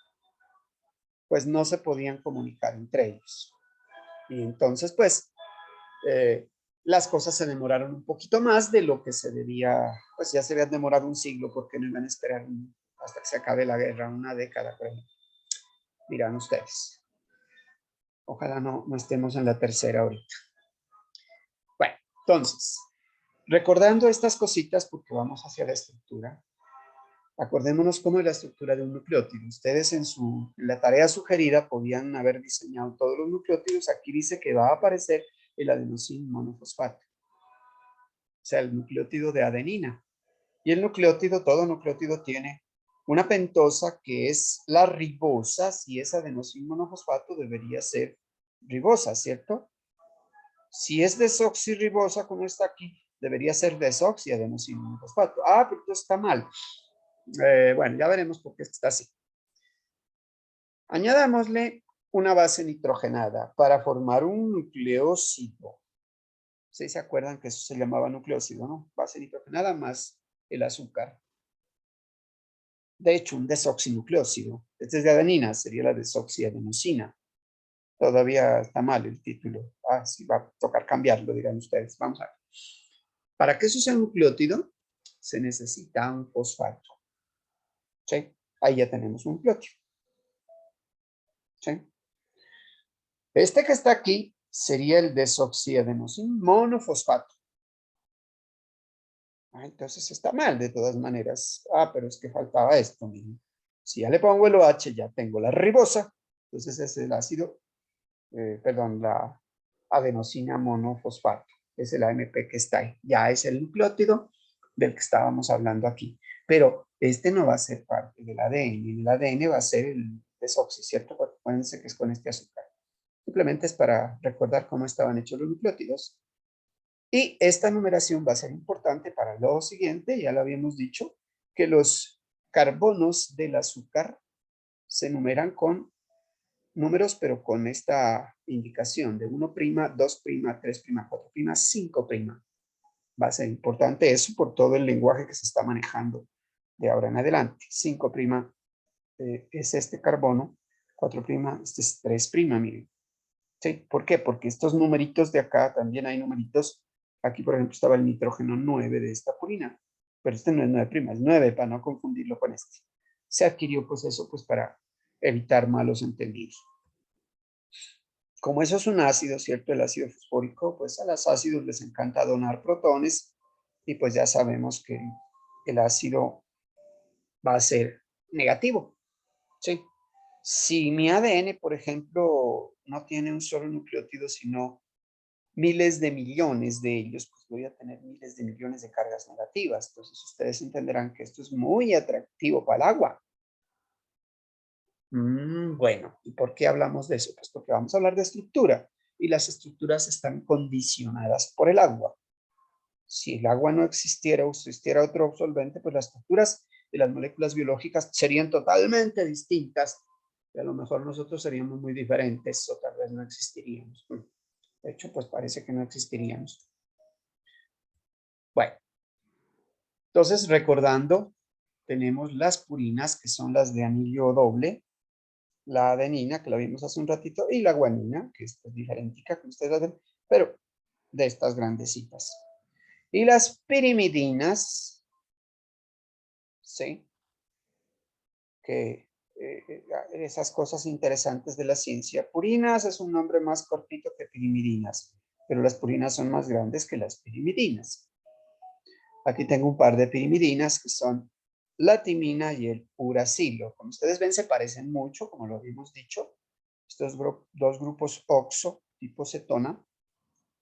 pues no se podían comunicar entre ellos. Y entonces, pues, las cosas se demoraron un poquito más de lo que se debía, pues ya se habían demorado un siglo porque no iban a esperar hasta que se acabe la guerra, una década, por ejemplo. Dirán ustedes. Ojalá no estemos en la tercera ahorita. Bueno, entonces, recordando estas cositas, porque vamos hacia la estructura, acordémonos cómo es la estructura de un nucleótido. Ustedes en la tarea sugerida podían haber diseñado todos los nucleótidos. Aquí dice que va a aparecer el adenosín monofosfato. O sea, el nucleótido de adenina. Y el nucleótido, todo nucleótido tiene una pentosa que es la ribosa. Si es adenosín monofosfato, debería ser ribosa, ¿cierto? Si es desoxirribosa, como está aquí, debería ser desoxiadenosín monofosfato. Ah, pero esto está mal. Bueno, ya veremos por qué está así. Añadámosle una base nitrogenada para formar un nucleócido. ¿Ustedes se acuerdan que eso se llamaba nucleócido, no? Base nitrogenada más el azúcar. De hecho, un desoxinucleócido. Este es de adenina, sería la desoxiadenosina. Todavía está mal el título. Ah, sí, va a tocar cambiarlo, dirán ustedes. Vamos a ver. Para que eso sea un nucleótido, se necesita un fosfato. ¿Sí? Ahí ya tenemos un nucleótido. ¿Sí? Este que está aquí sería el desoxiadenosín monofosfato. Ah, entonces está mal de todas maneras. Ah, pero es que faltaba esto mismo. Si ya le pongo el OH, ya tengo la ribosa. Entonces es el ácido, la adenosina monofosfato. Es el AMP que está ahí. Ya es el nucleótido del que estábamos hablando aquí. Pero este no va a ser parte del ADN. En el ADN va a ser el desoxi, ¿cierto? Porque acuérdense que es con este azúcar. Simplemente es para recordar cómo estaban hechos los nucleótidos. Y esta numeración va a ser importante para lo siguiente, ya lo habíamos dicho, que los carbonos del azúcar se numeran con números, pero con esta indicación de 1', 2', 3', 4', 5'. Va a ser importante eso por todo el lenguaje que se está manejando de ahora en adelante. 5' es este carbono, 4', este es 3', miren. ¿Sí? ¿Por qué? Porque estos numeritos de acá, también hay numeritos. Aquí, por ejemplo, estaba el nitrógeno 9 de esta purina, pero este no es 9', es 9 para no confundirlo con este. Se adquirió pues eso pues para evitar malos entendidos. Como eso es un ácido, ¿cierto? El ácido fosfórico, pues a los ácidos les encanta donar protones y pues ya sabemos que el ácido va a ser negativo, ¿sí? Si mi ADN, por ejemplo, no tiene un solo nucleótido, sino miles de millones de ellos, pues voy a tener miles de millones de cargas negativas. Entonces ustedes entenderán que esto es muy atractivo para el agua. Bueno, ¿y por qué hablamos de eso? Pues porque vamos a hablar de estructura y las estructuras están condicionadas por el agua. Si el agua no existiera o existiera otro solvente, pues las estructuras de las moléculas biológicas serían totalmente distintas. Y a lo mejor nosotros seríamos muy diferentes o tal vez no existiríamos. De hecho, pues parece que no existiríamos. Bueno, entonces recordando, tenemos las purinas que son las de anillo doble, la adenina que la vimos hace un ratito y la guanina que es diferentica que ustedes la ven, pero de estas grandecitas. Y las pirimidinas, ¿sí? Que esas cosas interesantes de la ciencia. Purinas es un nombre más cortito que pirimidinas, pero las purinas son más grandes que las pirimidinas. Aquí tengo un par de pirimidinas que son la timina y el uracilo. Como ustedes ven, se parecen mucho, como lo habíamos dicho. Estos dos grupos oxo, tipo cetona,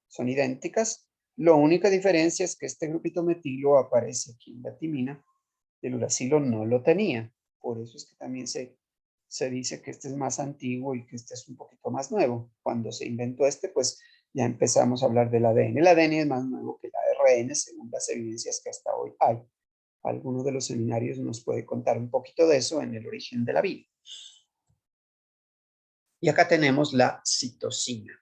son idénticas. La única diferencia es que este grupito metilo aparece aquí en la timina. El uracilo no lo tenía. Por eso es que también se dice que este es más antiguo y que este es un poquito más nuevo. Cuando se inventó este, pues ya empezamos a hablar del ADN. El ADN es más nuevo que el ARN, según las evidencias que hasta hoy hay. Alguno de los seminarios nos puede contar un poquito de eso en el origen de la vida. Y acá tenemos la citosina.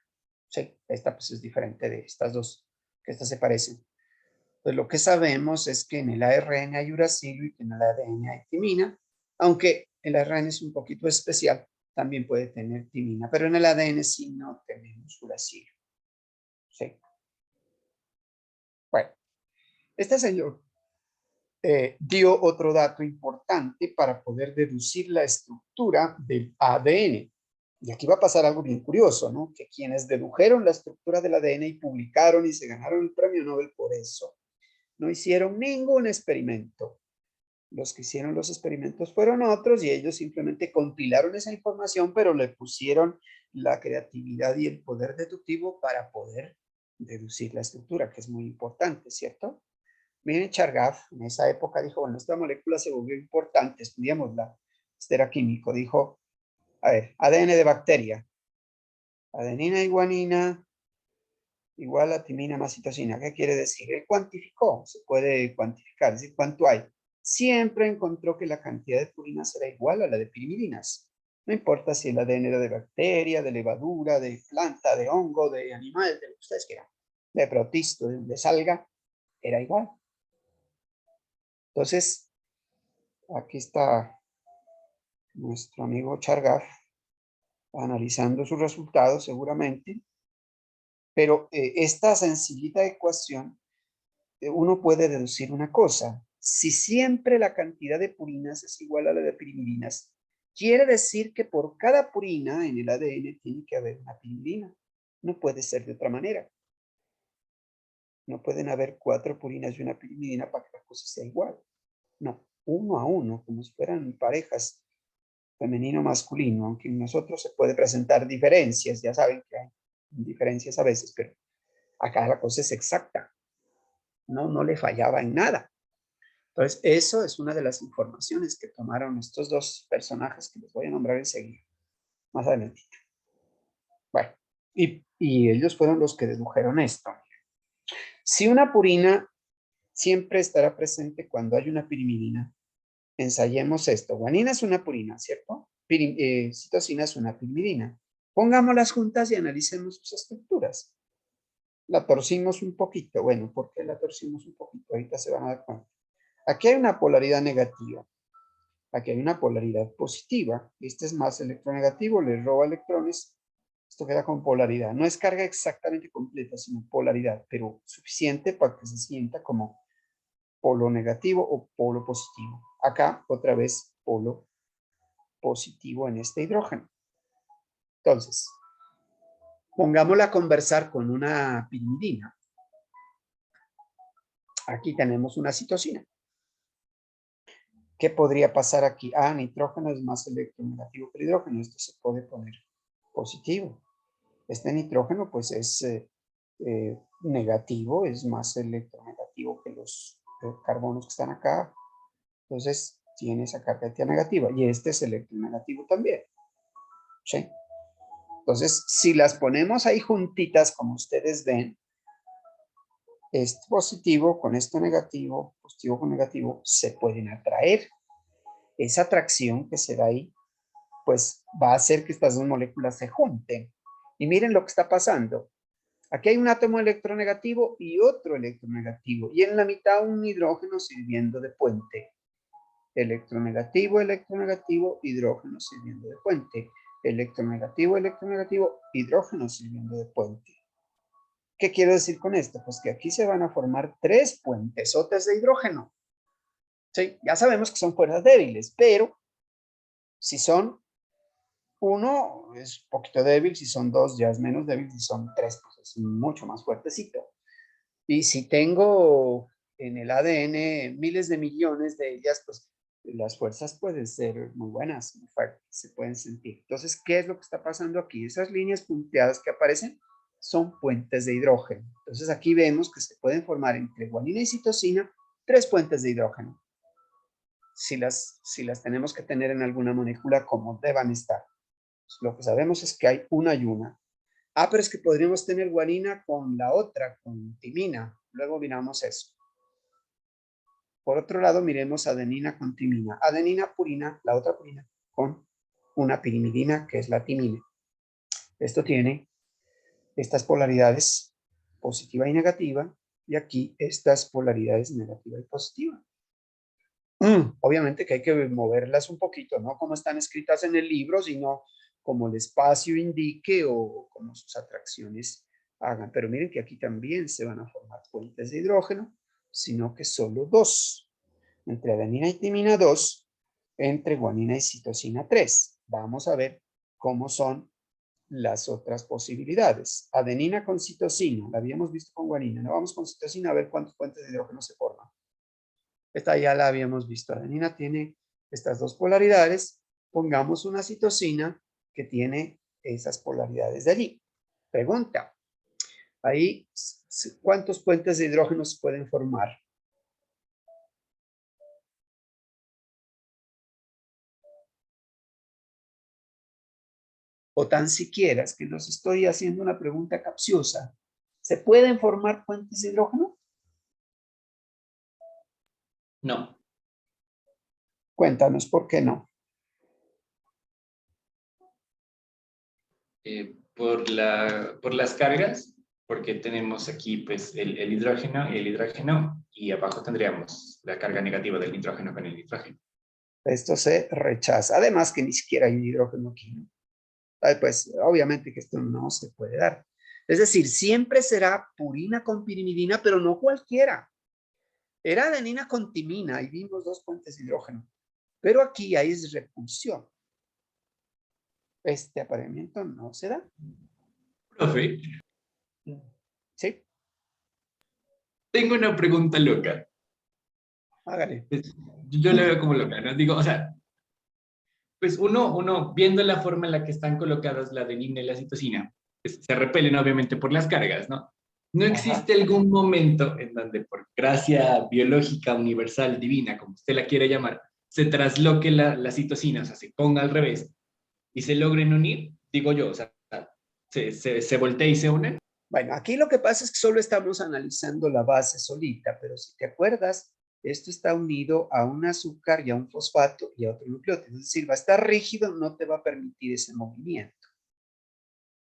Sí, esta pues es diferente de estas dos, que estas se parecen. Pues lo que sabemos es que en el ARN hay uracilo y que en el ADN hay timina, aunque el ARN es un poquito especial, también puede tener timina, pero en el ADN sí no tenemos uracilo. Sí. Bueno, este señor dio otro dato importante para poder deducir la estructura del ADN. Y aquí va a pasar algo bien curioso, ¿no? Que quienes dedujeron la estructura del ADN y publicaron y se ganaron el premio Nobel por eso, no hicieron ningún experimento. Los que hicieron los experimentos fueron otros y ellos simplemente compilaron esa información, pero le pusieron la creatividad y el poder deductivo para poder deducir la estructura, que es muy importante, ¿cierto? Miren, Chargaff en esa época dijo, bueno, esta molécula se volvió importante, estudiémosla. Este era químico, dijo, a ver, ADN de bacteria. Adenina y guanina igual a timina más citosina. ¿Qué quiere decir? Él cuantificó, se puede cuantificar, es decir, ¿cuánto hay? Siempre encontró que la cantidad de purinas era igual a la de pirimidinas. No importa si el ADN era de bacteria, de levadura, de planta, de hongo, de animal, de lo que ustedes quieran, de protisto, de salga, era igual. Entonces, aquí está nuestro amigo Chargaff analizando sus resultados seguramente, pero esta sencillita ecuación, uno puede deducir una cosa. Si siempre la cantidad de purinas es igual a la de pirimidinas, quiere decir que por cada purina en el ADN tiene que haber una pirimidina. No puede ser de otra manera. No pueden haber 4 purinas y una pirimidina para que la cosa sea igual. No, uno a uno, como si fueran parejas femenino-masculino, aunque en nosotros se puede presentar diferencias, ya saben que hay diferencias a veces, pero acá la cosa es exacta, no le fallaba en nada. Entonces, eso es una de las informaciones que tomaron estos dos personajes que les voy a nombrar enseguida, más adelante. Bueno, y ellos fueron los que dedujeron esto. Si una purina siempre estará presente cuando hay una pirimidina, ensayemos esto. Guanina es una purina, ¿cierto? Citosina es una pirimidina. Pongámoslas juntas y analicemos sus estructuras. La torcimos un poquito. Bueno, ¿por qué la torcimos un poquito? Ahorita se van a dar cuenta. Aquí hay una polaridad negativa. Aquí hay una polaridad positiva. Este es más electronegativo, le roba electrones. Esto queda con polaridad. No es carga exactamente completa, sino polaridad, pero suficiente para que se sienta como polo negativo o polo positivo. Acá, otra vez, polo positivo en este hidrógeno. Entonces, pongámosla a conversar con una pirimidina. Aquí tenemos una citosina. ¿Qué podría pasar aquí? Ah, nitrógeno es más electronegativo que el hidrógeno. Esto se puede poner positivo. Este nitrógeno, pues, es negativo, es más electronegativo que los carbonos que están acá. Entonces, tiene esa carga negativa. Y este es electronegativo también. ¿Sí? Entonces, si las ponemos ahí juntitas, como ustedes ven, este positivo con esto negativo, positivo con negativo, se pueden atraer. Esa atracción que se da ahí, pues va a hacer que estas dos moléculas se junten. Y miren lo que está pasando. Aquí hay un átomo electronegativo y otro electronegativo. Y en la mitad un hidrógeno sirviendo de puente. Electronegativo, electronegativo, hidrógeno sirviendo de puente. Electronegativo, electronegativo, hidrógeno sirviendo de puente. ¿Qué quiero decir con esto? Pues que aquí se van a formar 3 puentesotes de hidrógeno. Sí, ya sabemos que son fuerzas débiles, pero si son 1 es un poquito débil, si son 2 ya es menos débil, si son 3 pues es mucho más fuertecito. Y si tengo en el ADN miles de millones de ellas, pues las fuerzas pueden ser muy buenas, muy fuertes, se pueden sentir. Entonces, ¿qué es lo que está pasando aquí? Esas líneas punteadas que aparecen son puentes de hidrógeno. Entonces, aquí vemos que se pueden formar entre guanina y citosina 3 puentes de hidrógeno. Si las tenemos que tener en alguna molécula, como deban estar. Lo que sabemos es que hay una y una. Ah, pero es que podríamos tener guanina con la otra, con timina. Luego miramos eso. Por otro lado, miremos adenina con timina. Adenina purina, la otra purina, con una pirimidina, que es la timina. Esto tiene estas polaridades positiva y negativa, y aquí estas polaridades negativa y positiva. Obviamente que hay que moverlas un poquito, no como están escritas en el libro, sino como el espacio indique o como sus atracciones hagan. Pero miren que aquí también se van a formar puentes de hidrógeno, sino que solo 2. entre adenina y timina 2, entre guanina y citosina 3. Vamos a ver cómo son las otras posibilidades. Adenina con citosina, la habíamos visto con guanina. No vamos con citosina a ver cuántos puentes de hidrógeno se forman. Esta ya la habíamos visto. Adenina tiene estas dos polaridades. Pongamos una citosina que tiene esas polaridades de allí. Pregunta. Ahí, ¿cuántos puentes de hidrógeno se pueden formar? O tan siquiera, es que los estoy haciendo una pregunta capciosa. ¿Se pueden formar puentes de hidrógeno? No. Cuéntanos por qué no. Por las cargas, porque tenemos aquí pues el hidrógeno y el hidrógeno, y abajo tendríamos la carga negativa del nitrógeno con el nitrógeno. Esto se rechaza. Además que ni siquiera hay un hidrógeno aquí, ¿no? Pues obviamente que esto no se puede dar. Es decir, siempre será purina con pirimidina, pero no cualquiera. Era adenina con timina y vimos dos puentes de hidrógeno. Pero aquí hay repulsión. Este apareamiento no se da. Profe, ¿Sí? tengo una pregunta loca. Hágale. Pues, yo la veo como loca, ¿no? Digo, o sea, pues uno viendo la forma en la que están colocadas la adenina y la citosina, pues, se repelen obviamente por las cargas, ¿no? ¿No existe algún momento en donde por gracia biológica, universal, divina, como usted la quiera llamar, se trasloque la citosina, o sea, se ponga al revés y se logren unir? Digo yo, o sea, se voltea y se unen. Bueno, aquí lo que pasa es que solo estamos analizando la base solita, pero si te acuerdas, esto está unido a un azúcar y a un fosfato y a otro nucleótido. Es decir, va a estar rígido, no te va a permitir ese movimiento.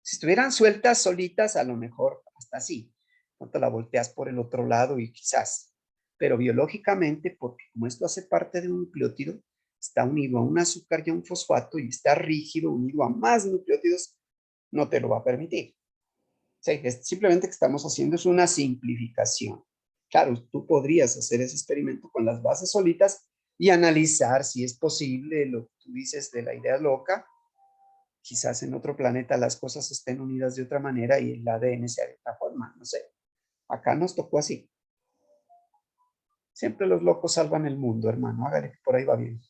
Si estuvieran sueltas, solitas, a lo mejor hasta así. No te la volteas por el otro lado y quizás. Pero biológicamente, porque como esto hace parte de un nucleótido, está unido a un azúcar y a un fosfato y está rígido, unido a más nucleótidos, no te lo va a permitir. Sí, es simplemente que estamos haciendo es una simplificación. Claro, tú podrías hacer ese experimento con las bases solitas y analizar si es posible lo que tú dices de la idea loca. Quizás en otro planeta las cosas estén unidas de otra manera y el ADN sea de otra forma, no sé. Acá nos tocó así. Siempre los locos salvan el mundo, hermano. Hágale que por ahí va bien.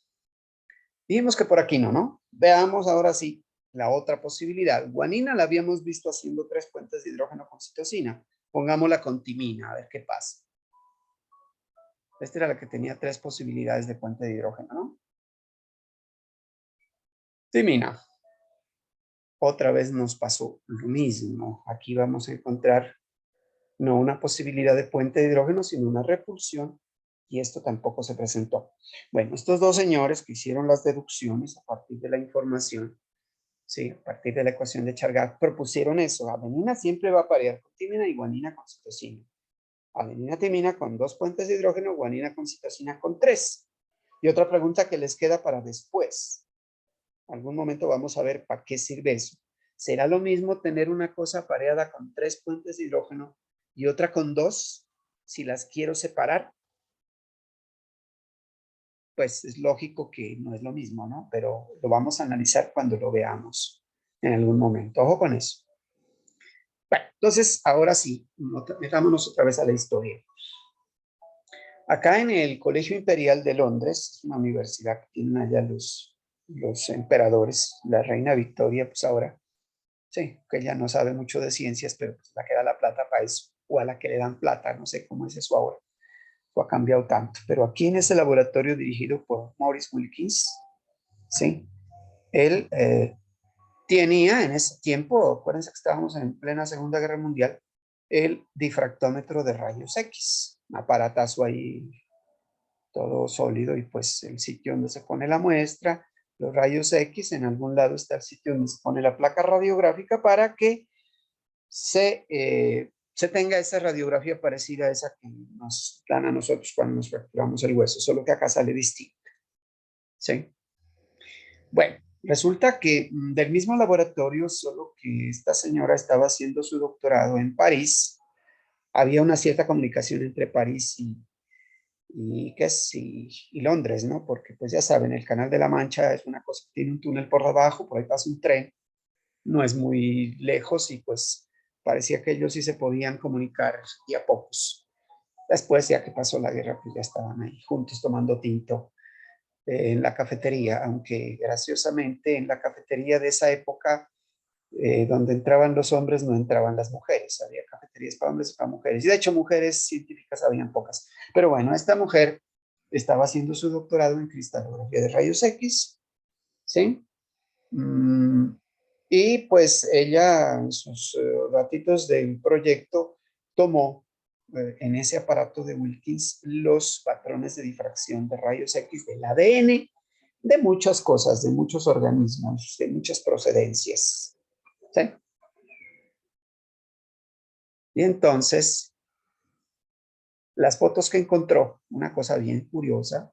Dijimos que por aquí no, ¿no? Veamos ahora sí la otra posibilidad. Guanina la habíamos visto haciendo 3 puentes de hidrógeno con citosina. Pongámosla con timina, a ver qué pasa. Esta era la que tenía 3 posibilidades de puente de hidrógeno, ¿no? Timina. Otra vez nos pasó lo mismo. Aquí vamos a encontrar no una posibilidad de puente de hidrógeno, sino una repulsión. Y esto tampoco se presentó. Bueno, estos dos señores que hicieron las deducciones a partir de la información, sí, a partir de la ecuación de Chargaff, propusieron eso. Adenina siempre va a parear con timina y guanina con citosina. Adenina, timina con 2 puentes de hidrógeno, guanina con citosina con 3. Y otra pregunta que les queda para después. En algún momento vamos a ver para qué sirve eso. ¿Será lo mismo tener una cosa pareada con 3 puentes de hidrógeno y otra con 2 si las quiero separar? Pues es lógico que no es lo mismo, ¿no? Pero lo vamos a analizar cuando lo veamos en algún momento. Ojo con eso. Bueno, entonces, ahora sí, metámonos otra vez a la historia. Acá en el Colegio Imperial de Londres, es una universidad que tienen allá los emperadores, la reina Victoria, pues ahora, sí, que ella no sabe mucho de ciencias, pero pues la que da la plata para eso, o a la que le dan plata, no sé cómo es eso ahora. Ha cambiado tanto, pero aquí en ese laboratorio dirigido por Maurice Wilkins, ¿sí? Él tenía en ese tiempo, acuérdense que estábamos en plena Segunda Guerra Mundial, el difractómetro de rayos X, un aparatazo ahí todo sólido y pues el sitio donde se pone la muestra, los rayos X, en algún lado está el sitio donde se pone la placa radiográfica para que se tenga esa radiografía parecida a esa que nos dan a nosotros cuando nos fracturamos el hueso, solo que acá sale distinta. ¿Sí? Bueno, resulta que del mismo laboratorio, solo que esta señora estaba haciendo su doctorado en París, había una cierta comunicación entre París y Londres, ¿no? Porque pues ya saben, el Canal de la Mancha es una cosa que tiene un túnel por debajo, por ahí pasa un tren, no es muy lejos y pues parecía que ellos sí se podían comunicar y a pocos. Después, ya que pasó la guerra, pues ya estaban ahí juntos tomando tinto en la cafetería, aunque graciosamente en la cafetería de esa época, donde entraban los hombres, no entraban las mujeres. Había cafeterías para hombres y para mujeres. Y de hecho, mujeres científicas habían pocas. Pero bueno, esta mujer estaba haciendo su doctorado en cristalografía de rayos X, ¿sí? Y pues ella, en sus ratitos del proyecto, tomó en ese aparato de Wilkins los patrones de difracción de rayos X del ADN, de muchas cosas, de muchos organismos, de muchas procedencias. ¿Sí? Y entonces, las fotos que encontró, una cosa bien curiosa,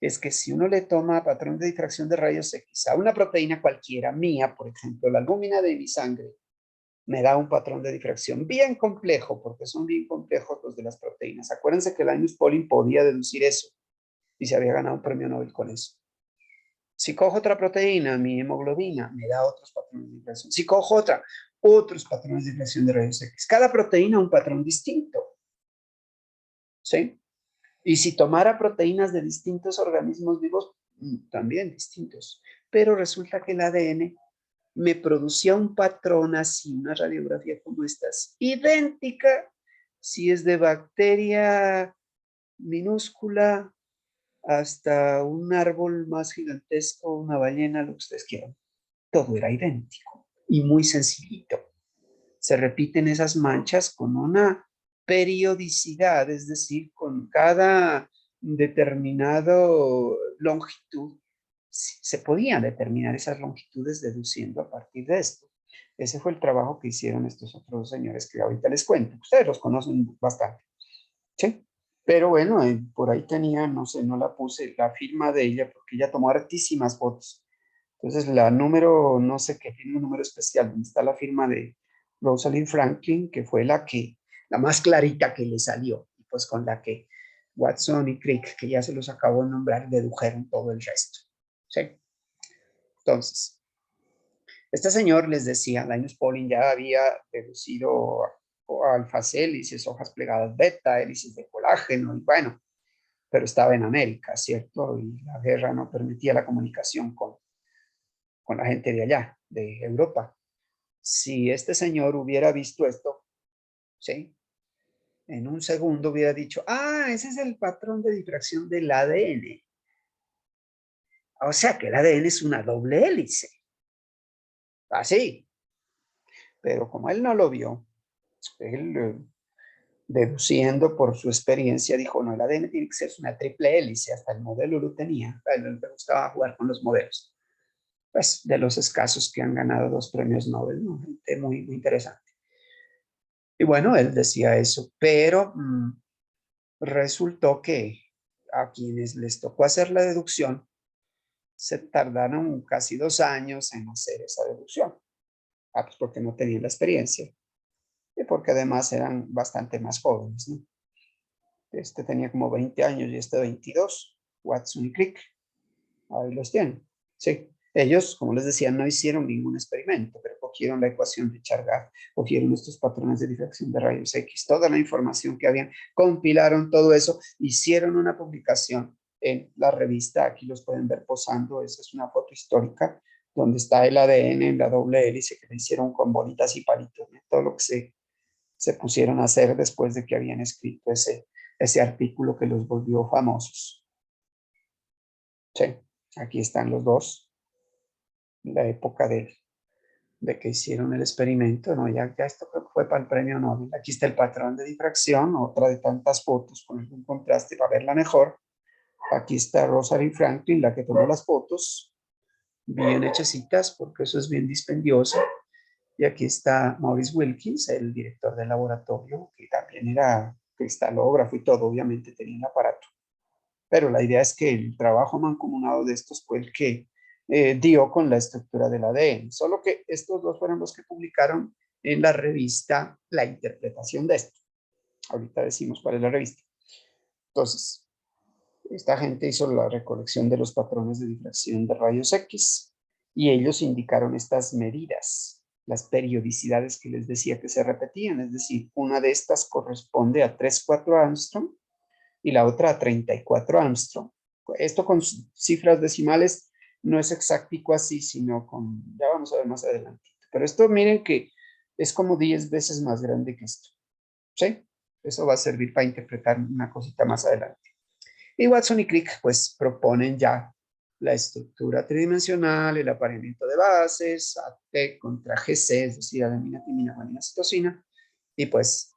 es que si uno le toma patrón de difracción de rayos X a una proteína cualquiera, mía, por ejemplo, la albúmina de mi sangre, me da un patrón de difracción bien complejo, porque son bien complejos los de las proteínas. Acuérdense que Linus Pauling podía deducir eso y se había ganado un premio Nobel con eso. Si cojo otra proteína, mi hemoglobina, me da otros patrones de difracción. Si cojo otra, otros patrones de difracción de rayos X. Cada proteína un patrón distinto. ¿Sí? Y si tomara proteínas de distintos organismos vivos, también distintos. Pero resulta que el ADN me producía un patrón así, una radiografía como estas, idéntica si es de bacteria minúscula hasta un árbol más gigantesco, una ballena, lo que ustedes quieran. Todo era idéntico y muy sencillito. Se repiten esas manchas con una periodicidad, es decir, con cada determinado longitud, se podían determinar esas longitudes deduciendo a partir de esto. Ese fue el trabajo que hicieron estos otros señores que ahorita les cuento. Ustedes los conocen bastante, ¿sí? Pero bueno, por ahí tenía, no sé, no la puse, la firma de ella, porque ella tomó hartísimas fotos. Entonces, la número, no sé qué, tiene un número especial, donde está la firma de Rosalind Franklin, que fue la más clarita que le salió, y pues con la que Watson y Crick, que ya se los acabo de nombrar, dedujeron todo el resto. ¿Sí? Entonces, este señor les decía, Linus Pauling ya había deducido alfa-hélices, hojas plegadas beta, hélices de colágeno, y bueno, pero estaba en América, ¿cierto? Y la guerra no permitía la comunicación con la gente de allá, de Europa. Si este señor hubiera visto esto, ¿sí? En un segundo hubiera dicho, ah, ese es el patrón de difracción del ADN. O sea que el ADN es una doble hélice. Así. Pero como él no lo vio, él deduciendo por su experiencia dijo, no, el ADN tiene que ser una triple hélice, hasta el modelo lo tenía. A él le gustaba jugar con los modelos. Pues de los escasos que han ganado 2 premios Nobel, ¿no? Gente muy, muy interesante. Y bueno, él decía eso, pero resultó que a quienes les tocó hacer la deducción, se tardaron casi 2 años en hacer esa deducción. Pues porque no tenían la experiencia y porque además eran bastante más jóvenes, ¿no? Este tenía como 20 años y este 22, Watson y Crick. Ahí los tienen. Sí. Ellos, como les decía, no hicieron ningún experimento, pero cogieron la ecuación de Chargaff, cogieron estos patrones de difracción de rayos X, toda la información que habían, compilaron todo eso, hicieron una publicación en la revista, aquí los pueden ver posando, esa es una foto histórica, donde está el ADN en la doble hélice que le hicieron con bolitas y palitos, ¿no? Todo lo que se pusieron a hacer después de que habían escrito ese artículo que los volvió famosos. Sí, aquí están los dos, la época de que hicieron el experimento, ¿no? Ya esto creo que fue para el premio Nobel. Aquí está el patrón de difracción, otra de tantas fotos con algún contraste para verla mejor. Aquí está Rosalind Franklin, la que tomó las fotos, bien hechecitas, porque eso es bien dispendioso. Y aquí está Maurice Wilkins, el director del laboratorio, que también era cristalógrafo y todo, obviamente tenía el aparato. Pero la idea es que el trabajo mancomunado de estos fue el que dio con la estructura del ADN. Solo que estos dos fueron los que publicaron en la revista La Interpretación de esto. Ahorita decimos cuál es la revista. Entonces, esta gente hizo la recolección de los patrones de difracción de rayos X y ellos indicaron estas medidas, las periodicidades que les decía que se repetían, es decir, una de estas corresponde a 3,4 Armstrong y la otra a 34 Armstrong. Esto con cifras decimales no es exactico así, sino con, ya vamos a ver más adelante. Pero esto miren que es como 10 veces más grande que esto. ¿Sí? Eso va a servir para interpretar una cosita más adelante. Y Watson y Crick pues proponen ya la estructura tridimensional, el apareamiento de bases, AT contra GC, es decir, adenina, timina, guanina, citosina. Y pues,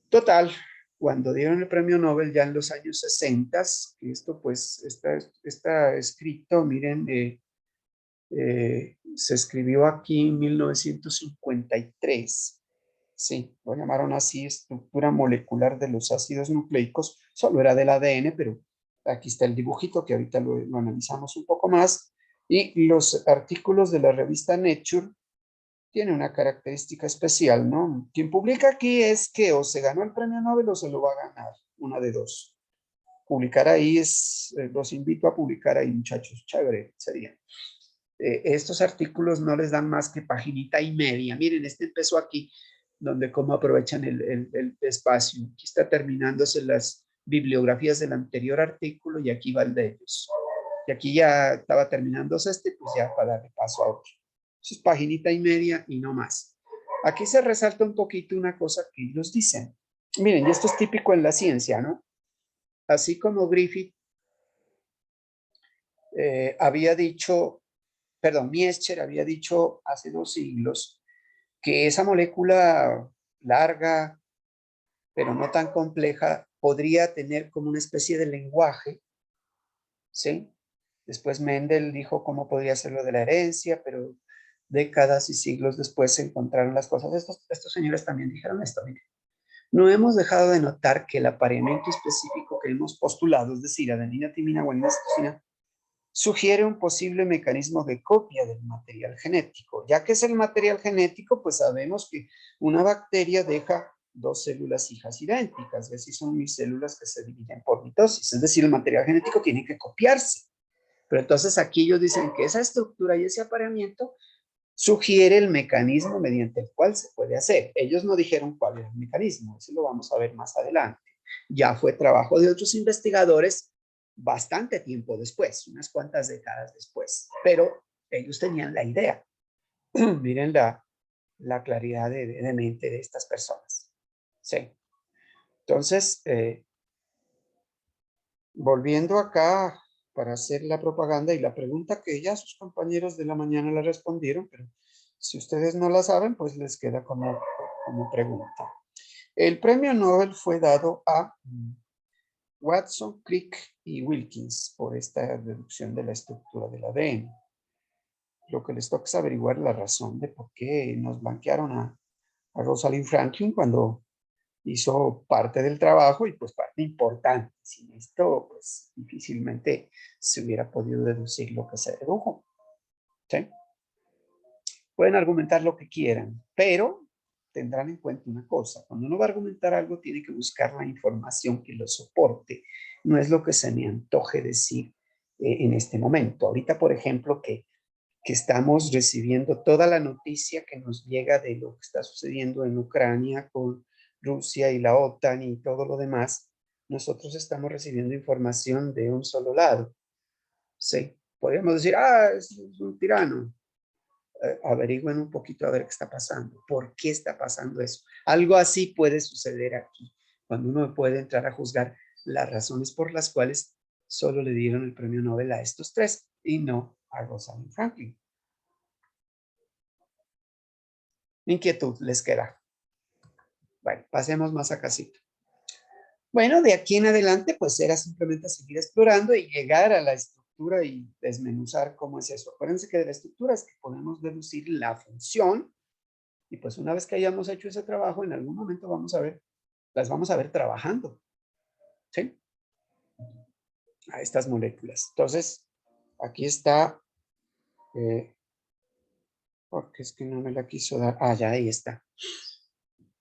total, cuando dieron el premio Nobel ya en los años 60, esto pues está escrito, miren, se escribió aquí en 1953. Sí, lo llamaron así, estructura molecular de los ácidos nucleicos, solo era del ADN, pero aquí está el dibujito que ahorita lo analizamos un poco más. Y los artículos de la revista Nature tienen una característica especial, ¿no? Quien publica aquí es que o se ganó el premio Nobel o se lo va a ganar, una de dos. Publicar ahí los invito a publicar ahí, muchachos, chévere sería. Estos artículos no les dan más que paginita y media. Miren, este empezó aquí, donde cómo aprovechan el espacio. Aquí está terminándose las bibliografías del anterior artículo y aquí va el de ellos. Y aquí ya estaba terminándose pues ya para darle paso a otro. Eso es paginita y media y no más. Aquí se resalta un poquito una cosa que ellos dicen. Miren, y esto es típico en la ciencia, ¿no? Así como Griffith había dicho, perdón, Miescher había dicho hace 2 siglos que esa molécula larga, pero no tan compleja, podría tener como una especie de lenguaje, ¿sí? Después Mendel dijo cómo podría ser lo de la herencia, pero décadas y siglos después se encontraron las cosas. Estos señores también dijeron esto, miren. No hemos dejado de notar que el apareamiento específico que hemos postulado, es decir, adenina, timina, guanina, citosina, sugiere un posible mecanismo de copia del material genético. Ya que es el material genético, pues sabemos que una bacteria deja 2 células hijas idénticas, y así son mis células que se dividen por mitosis, es decir, el material genético tiene que copiarse. Pero entonces aquí ellos dicen que esa estructura y ese apareamiento sugiere el mecanismo mediante el cual se puede hacer. Ellos no dijeron cuál era el mecanismo, eso lo vamos a ver más adelante. Ya fue trabajo de otros investigadores bastante tiempo después, unas cuantas décadas después, pero ellos tenían la idea. Miren la claridad de mente de estas personas. Sí. Entonces, volviendo acá para hacer la propaganda y la pregunta que ya sus compañeros de la mañana la respondieron, pero si ustedes no la saben, pues les queda como pregunta. El premio Nobel fue dado a Watson, Crick y Wilkins por esta deducción de la estructura del ADN. Lo que les toca es averiguar la razón de por qué nos blanquearon a Rosalind Franklin cuando hizo parte del trabajo y pues parte importante. Sin esto, pues difícilmente se hubiera podido deducir lo que se dedujo. ¿Sí? Pueden argumentar lo que quieran, pero tendrán en cuenta una cosa. Cuando uno va a argumentar algo, tiene que buscar la información que lo soporte. No es lo que se me antoje decir en este momento. Ahorita, por ejemplo, que estamos recibiendo toda la noticia que nos llega de lo que está sucediendo en Ucrania con Rusia y la OTAN y todo lo demás, nosotros estamos recibiendo información de un solo lado. Sí, podríamos decir, es un tirano. Averigüen un poquito a ver qué está pasando. ¿Por qué está pasando eso? Algo así puede suceder aquí, cuando uno puede entrar a juzgar las razones por las cuales solo le dieron el premio Nobel a estos 3 y no a Rosalind Franklin. Inquietud les queda. Bueno, pasemos más a casita. Bueno, de aquí en adelante, pues era simplemente seguir explorando y llegar a la estructura y desmenuzar cómo es eso. Acuérdense que de la estructura es que podemos deducir la función y pues una vez que hayamos hecho ese trabajo, en algún momento las vamos a ver trabajando, ¿sí? A estas moléculas. Entonces, aquí está, porque es que no me la quiso dar. Ya ahí está.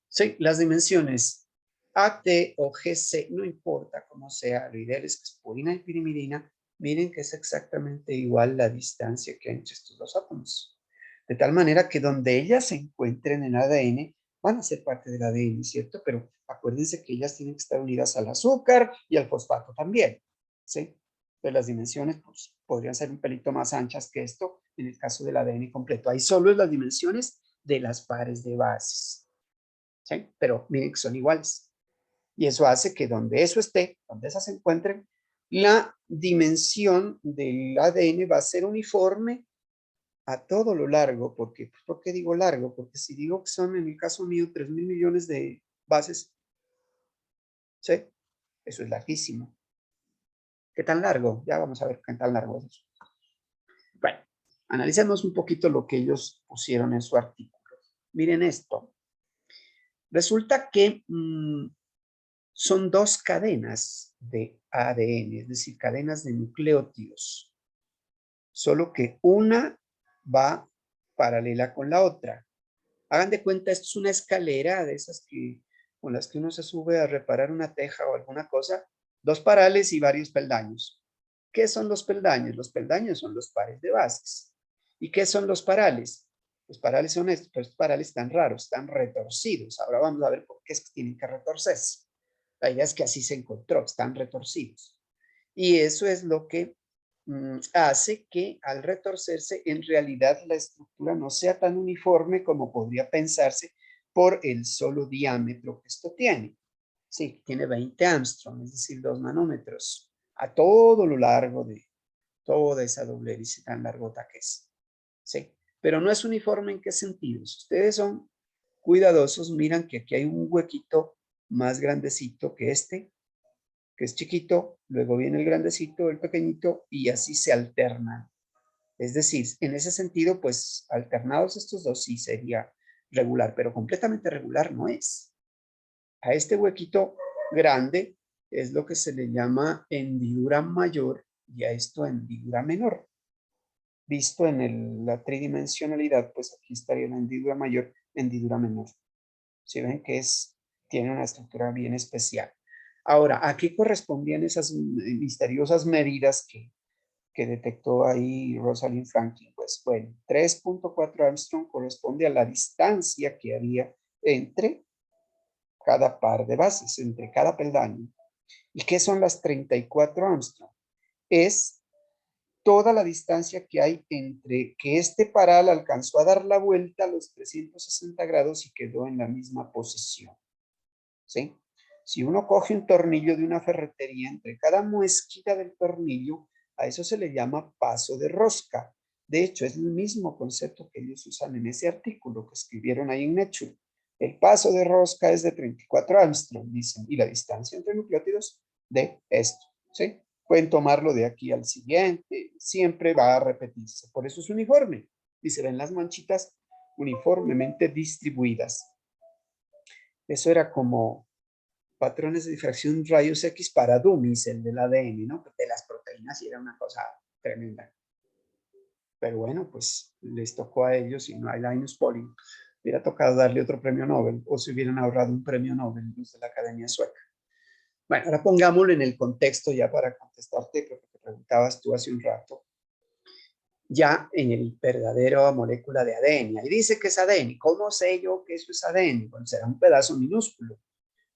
Sí, las dimensiones. AT o GC, no importa cómo sea, lo ideal es que es purina y pirimidina. Miren que es exactamente igual la distancia que hay entre estos dos átomos. De tal manera que donde ellas se encuentren en ADN, van a ser parte del ADN, ¿cierto? Pero acuérdense que ellas tienen que estar unidas al azúcar y al fosfato también, ¿sí? Entonces las dimensiones pues, podrían ser un pelito más anchas que esto en el caso del ADN completo. Ahí solo es las dimensiones de las pares de bases, ¿sí? Pero miren que son iguales. Y eso hace que donde eso esté, donde esas se encuentren, la dimensión del ADN va a ser uniforme a todo lo largo. ¿Por qué? ¿Por qué digo largo? Porque si digo que son, en el caso mío, 3.000 millones de bases, ¿sí? Eso es larguísimo. ¿Qué tan largo? Ya vamos a ver qué tan largo es eso. Bueno, analicemos un poquito lo que ellos pusieron en su artículo. Miren esto. Resulta que son dos cadenas de ADN, es decir, cadenas de nucleótidos. Solo que una va paralela con la otra. Hagan de cuenta, esto es una escalera de esas con las que uno se sube a reparar una teja o alguna cosa. Dos parales y varios peldaños. ¿Qué son los peldaños? Los peldaños son los pares de bases. ¿Y qué son los parales? Los parales son estos, pero estos parales están raros, están retorcidos. Ahora vamos a ver por qué es que tienen que retorcerse. La idea es que así se encontró, están retorcidos. Y eso es lo que hace que al retorcerse, en realidad la estructura no sea tan uniforme como podría pensarse por el solo diámetro que esto tiene. Sí, tiene 20 Armstrong, es decir, 2 nanómetros, a todo lo largo de toda esa doble hélice tan largota que es. Sí, pero no es uniforme en qué sentido. Si ustedes son cuidadosos, miran que aquí hay un huequito más grandecito que este, que es chiquito, luego viene el grandecito, el pequeñito, y así se alternan. Es decir, en ese sentido, pues alternados estos dos sí sería regular, pero completamente regular no es. A este huequito grande es lo que se le llama hendidura mayor y a esto hendidura menor. Visto en la tridimensionalidad, pues aquí estaría la hendidura mayor, hendidura menor. Si ven que tiene una estructura bien especial. Ahora, ¿a qué correspondían esas misteriosas medidas que detectó ahí Rosalind Franklin? Pues bueno, 3.4 Armstrong corresponde a la distancia que había entre cada par de bases, entre cada peldaño. ¿Y qué son las 34 Armstrong? Es toda la distancia que hay entre que este paral alcanzó a dar la vuelta a los 360 grados y quedó en la misma posición. ¿Sí? Si uno coge un tornillo de una ferretería, entre cada muesquita del tornillo, a eso se le llama paso de rosca. De hecho, es el mismo concepto que ellos usan en ese artículo que escribieron ahí en Nature. El paso de rosca es de 34 Armstrong, dicen, y la distancia entre nucleótidos de esto, ¿sí? Pueden tomarlo de aquí al siguiente, siempre va a repetirse. Por eso es uniforme, y se ven las manchitas uniformemente distribuidas. Eso era como patrones de difracción rayos X para dummies, el del ADN, ¿no? De las proteínas y era una cosa tremenda. Pero bueno, pues les tocó a ellos y no a Linus Pauling. Hubiera tocado darle otro premio Nobel o se hubieran ahorrado un premio Nobel los de la Academia Sueca. Bueno, ahora pongámoslo en el contexto ya para contestarte lo que te preguntabas tú hace un rato. Ya en el verdadero molécula de ADN. Ahí dice que es ADN. ¿Cómo sé yo que eso es ADN? Bueno, será un pedazo minúsculo.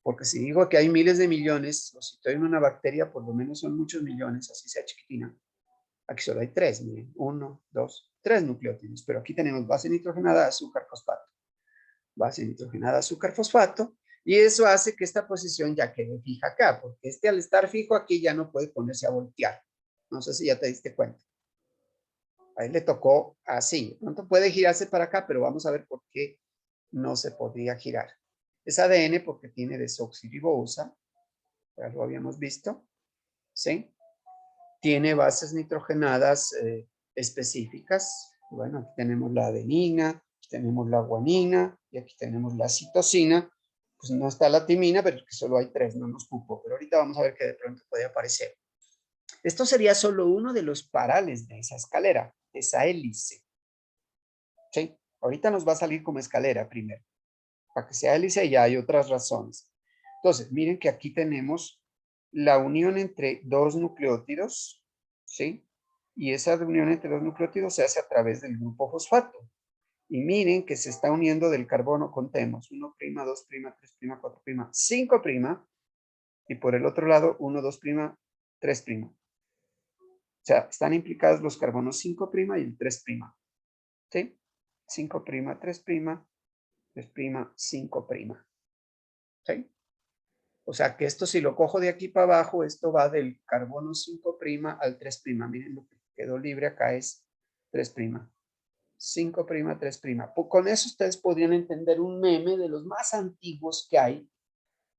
Porque si digo que hay miles de millones, o si estoy en una bacteria, por lo menos son muchos millones, así sea chiquitina. Aquí solo hay 3, miren, 1, 2, 3 nucleótidos, pero aquí tenemos base nitrogenada, azúcar, fosfato. Base nitrogenada, azúcar, fosfato, y eso hace que esta posición ya quede fija acá, porque al estar fijo aquí ya no puede ponerse a voltear. No sé si ya te diste cuenta. A él le tocó así. Pronto puede girarse para acá, pero vamos a ver por qué no se podría girar. Es ADN porque tiene desoxirribosa, ya lo habíamos visto, ¿sí? Tiene bases nitrogenadas específicas. Bueno, aquí tenemos la adenina, aquí tenemos la guanina y aquí tenemos la citosina. Pues no está la timina, pero es que solo hay 3, no nos cupo. Pero ahorita vamos a ver que de pronto puede aparecer. Esto sería solo uno de los parales de esa escalera, de esa hélice. ¿Sí? Ahorita nos va a salir como escalera primero. Para que sea hélice ya hay otras razones. Entonces, miren que aquí tenemos la unión entre dos nucleótidos, ¿sí? Y esa unión entre dos nucleótidos se hace a través del grupo fosfato. Y miren que se está uniendo del carbono, contemos, 1', 2', 3', 4', 5', y por el otro lado, 1, 2', 3'. O sea, están implicados los carbonos 5' y el 3'. ¿Sí? 5', 3', 3', 5'. ¿Sí? O sea que esto, si lo cojo de aquí para abajo, esto va del carbono 5' al 3'. Miren, lo que quedó libre acá es 3'. 5', 3'. Con eso ustedes podrían entender un meme de los más antiguos que hay,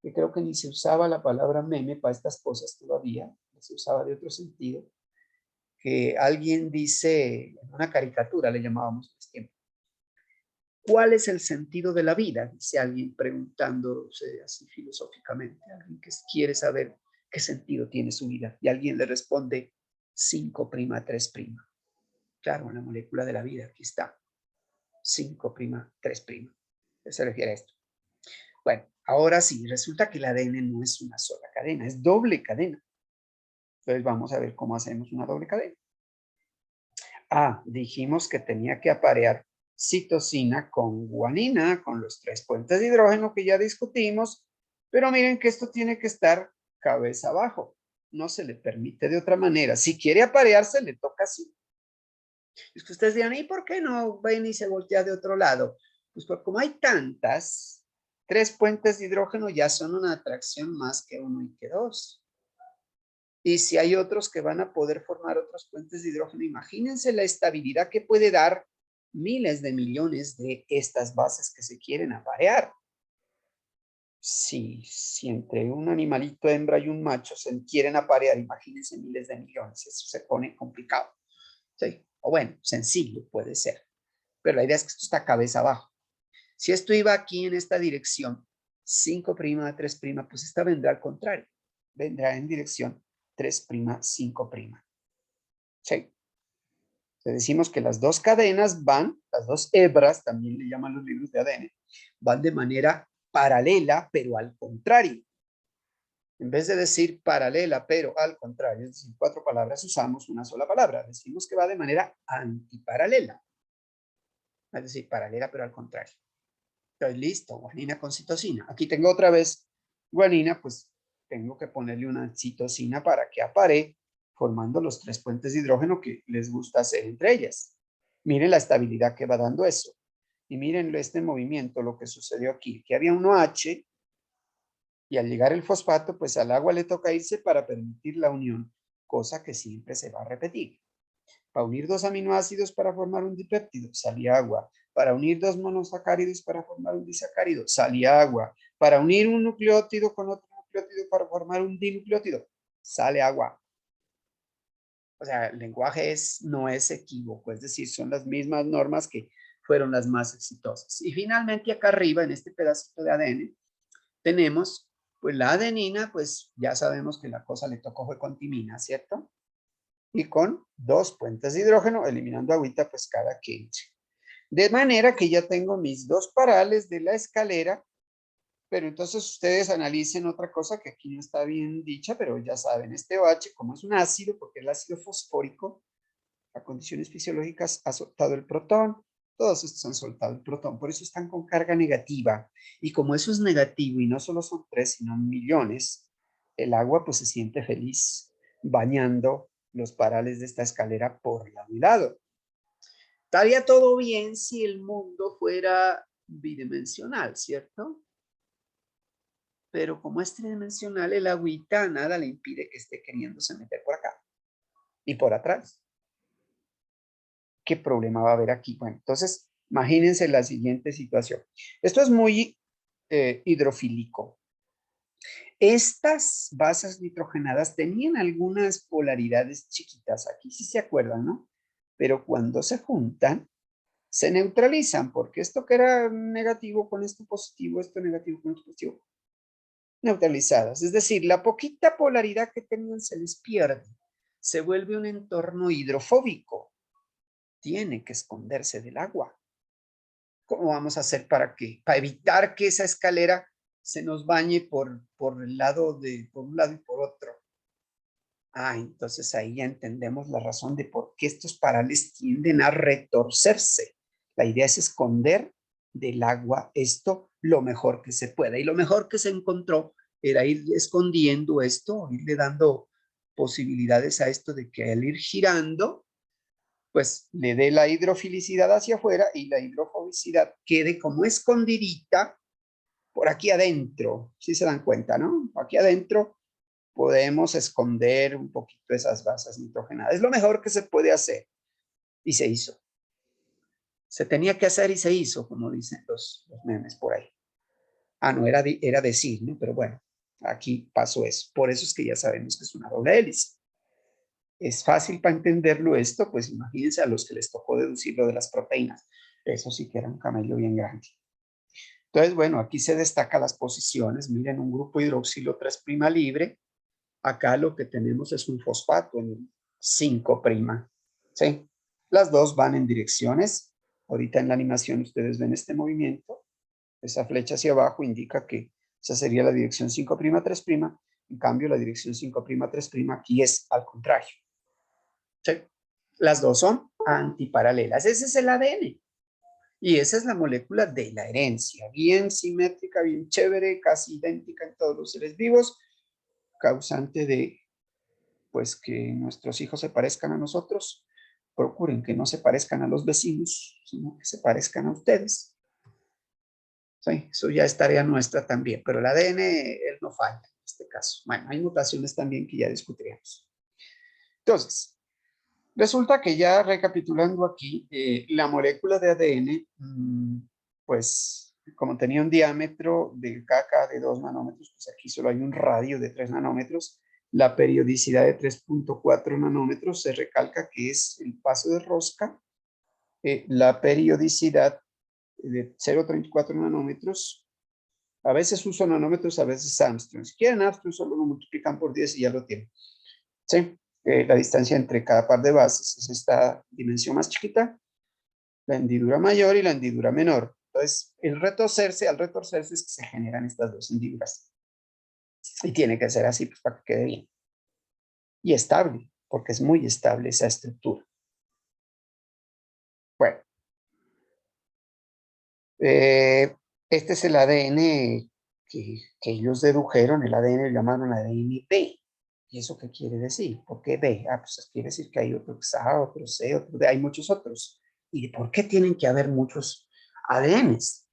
que creo que ni se usaba la palabra meme para estas cosas todavía, se usaba de otro sentido, que alguien dice, una caricatura le llamábamos en ese tiempo. ¿Cuál es el sentido de la vida? Dice alguien preguntándose así filosóficamente, alguien que quiere saber qué sentido tiene su vida. Y alguien le responde 5', 3'. Claro, la molécula de la vida, aquí está. 5', 3'. ¿Qué se refiere a esto? Bueno, ahora sí, resulta que el ADN no es una sola cadena, es doble cadena. Entonces vamos a ver cómo hacemos una doble cadena. Ah, dijimos que tenía que aparear citosina con guanina, con los 3 puentes de hidrógeno que ya discutimos, pero miren que esto tiene que estar cabeza abajo. No se le permite de otra manera. Si quiere aparearse, le toca así. Es que ustedes dirán, ¿y por qué no ven y se voltea de otro lado? Pues porque como hay tantas, 3 puentes de hidrógeno ya son una atracción más que 1 y que 2. Y si hay otros que van a poder formar otros puentes de hidrógeno, imagínense la estabilidad que puede dar miles de millones de estas bases que se quieren aparear. Si entre un animalito hembra y un macho se quieren aparear, imagínense miles de millones, eso se pone complicado. ¿Sí? O bueno, sencillo puede ser, pero la idea es que esto está cabeza abajo. Si esto iba aquí en esta dirección, 5', 3', pues esta vendrá al contrario, vendrá en dirección 3', 5'. ¿Sí? Entonces decimos que las dos cadenas van, las dos hebras, también le llaman los libros de ADN, van de manera paralela, pero al contrario. En vez de decir paralela, pero al contrario, es decir, 4 palabras, usamos una sola palabra. Decimos que va de manera antiparalela. Es decir, paralela, pero al contrario. Entonces, listo, guanina con citosina. Aquí tengo otra vez guanina, pues tengo que ponerle una citosina para que aparee, formando los 3 puentes de hidrógeno que les gusta hacer entre ellas. Miren la estabilidad que va dando eso. Y miren este movimiento, lo que sucedió aquí, que había un OH y al llegar el fosfato, pues al agua le toca irse para permitir la unión, cosa que siempre se va a repetir. Para unir 2 aminoácidos para formar un dipéptido, salía agua. Para unir 2 monosacáridos para formar un disacárido, salía agua. Para unir un nucleótido con otro nucleótido para formar un dinucleótido, sale agua. O sea, el lenguaje no es equívoco, es decir, son las mismas normas que fueron las más exitosas. Y finalmente acá arriba, en este pedacito de ADN, tenemos, pues la adenina, pues ya sabemos que la cosa le tocó fue con timina, ¿cierto? Y con 2 puentes de hidrógeno, eliminando agüita, pues cada que entre. De manera que ya tengo mis 2 parales de la escalera, pero entonces ustedes analicen otra cosa que aquí no está bien dicha, pero ya saben, este OH, como es un ácido, porque el ácido fosfórico, a condiciones fisiológicas, ha soltado el protón, todos estos han soltado el protón, por eso están con carga negativa. Y como eso es negativo, y no solo son 3, sino millones, el agua pues se siente feliz bañando los parales de esta escalera por un lado. Estaría todo bien si el mundo fuera bidimensional, ¿cierto? Pero como es tridimensional, el agüita nada le impide que esté queriéndose meter por acá y por atrás. ¿Qué problema va a haber aquí? Bueno, entonces, imagínense la siguiente situación. Esto es muy hidrofílico. Estas bases nitrogenadas tenían algunas polaridades chiquitas aquí, si se acuerdan, ¿no? Pero cuando se juntan, se neutralizan, porque esto que era negativo con esto positivo, esto negativo con esto positivo, neutralizadas. Es decir, la poquita polaridad que tenían se les pierde. Se vuelve un entorno hidrofóbico. Tiene que esconderse del agua. ¿Cómo vamos a hacer para evitar que esa escalera se nos bañe por el lado por un lado y por otro. Entonces ahí ya entendemos la razón de por qué estos parales tienden a retorcerse. La idea es esconder del agua esto lo mejor que se pueda. Y lo mejor que se encontró era ir escondiendo esto, irle dando posibilidades a esto de que al ir girando, pues le dé la hidrofilicidad hacia afuera y la hidrofobicidad quede como escondidita por aquí adentro. Si se dan cuenta, ¿no? Aquí adentro podemos esconder un poquito esas basas nitrogenadas. Es lo mejor que se puede hacer. Y se hizo. Se tenía que hacer y se hizo, como dicen los memes por ahí. No, era decir, ¿no? Pero bueno, aquí pasó eso. Por eso es que ya sabemos que es una doble hélice. Es fácil para entenderlo esto, pues imagínense a los que les tocó deducir lo de las proteínas. Eso sí que era un camello bien grande. Entonces, bueno, aquí se destacan las posiciones. Miren, un grupo hidroxilo 3' libre. Acá lo que tenemos es un fosfato en 5'. ¿Sí? Las dos van en direcciones. Ahorita en la animación ustedes ven este movimiento. Esa flecha hacia abajo indica que esa sería la dirección 5', 3'. En cambio, la dirección 5', 3' aquí es al contrario. ¿Sí? Las dos son antiparalelas. Ese es el ADN. Y esa es la molécula de la herencia. Bien simétrica, bien chévere, casi idéntica en todos los seres vivos, causante de, pues, que nuestros hijos se parezcan a nosotros. Procuren que no se parezcan a los vecinos, sino que se parezcan a ustedes. Sí, eso ya es tarea nuestra también, pero el ADN, él no falla en este caso. Bueno, hay mutaciones también que ya discutiremos. Entonces, resulta que ya recapitulando aquí, la molécula de ADN, pues como tenía un diámetro de kk de 2 nanómetros, pues aquí solo hay un radio de 3 nanómetros, la periodicidad de 3.4 nanómetros, se recalca que es el paso de rosca, la periodicidad de 0.34 nanómetros, a veces uso nanómetros, a veces Armstrong. Si quieren Armstrong, solo lo multiplican por 10 y ya lo tienen. ¿Sí? La distancia entre cada par de bases es esta dimensión más chiquita, la hendidura mayor y la hendidura menor. Entonces, al retorcerse es que se generan estas dos hendiduras. Y tiene que ser así pues, para que quede bien. Y estable, porque es muy estable esa estructura. Bueno. Este es el ADN que ellos dedujeron, el ADN lo llamaron ADN B. ¿Y eso qué quiere decir? ¿Por qué B? Pues quiere decir que hay otro A, otro C, otro D, hay muchos otros. ¿Y por qué tienen que haber muchos ADNs?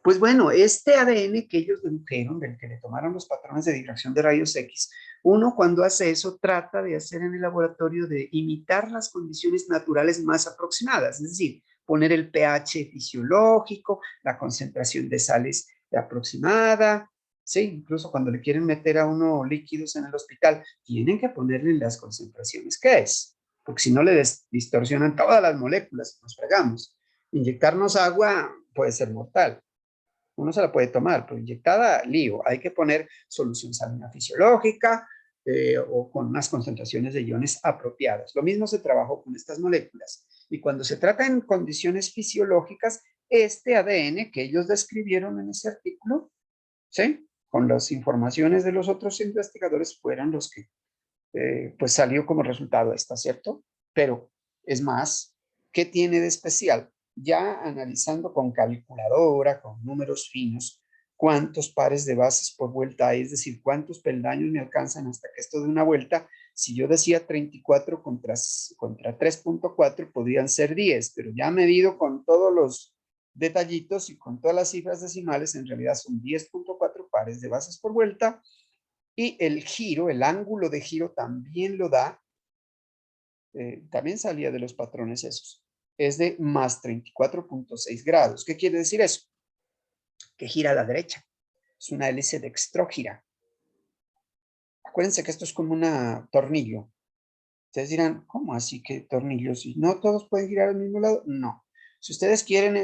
Pues bueno, este ADN que ellos dedujeron, del que le tomaron los patrones de difracción de rayos X, uno cuando hace eso trata de hacer en el laboratorio de imitar las condiciones naturales más aproximadas, es decir, poner el pH fisiológico, la concentración de sales aproximada, sí, incluso cuando le quieren meter a uno líquidos en el hospital, tienen que ponerle las concentraciones que es, porque si no le distorsionan todas las moléculas, nos fregamos. Inyectarnos agua puede ser mortal. Uno se la puede tomar, pero inyectada, lío. Hay que poner solución salina fisiológica o con unas concentraciones de iones apropiadas. Lo mismo se trabajó con estas moléculas. Y cuando se trata en condiciones fisiológicas, este ADN que ellos describieron en ese artículo, ¿sí? Con las informaciones de los otros investigadores, fueron los que pues salió como resultado esta, ¿cierto? Pero es más, ¿qué tiene de especial? Ya analizando con calculadora, con números finos, cuántos pares de bases por vuelta hay, es decir, cuántos peldaños me alcanzan hasta que esto de una vuelta. Si yo decía 34 contra 3.4, podrían ser 10, pero ya medido con todos los detallitos y con todas las cifras decimales, en realidad son 10.4 pares de bases por vuelta. Y el giro, el ángulo de giro también lo da, también salía de los patrones esos, es de más 34.6 grados. ¿Qué quiere decir eso? Que gira a la derecha. Es una hélice dextrógira. Acuérdense que esto es como un tornillo. Ustedes dirán, ¿cómo así que tornillos? ¿No todos pueden girar al mismo lado? No. Si ustedes quieren,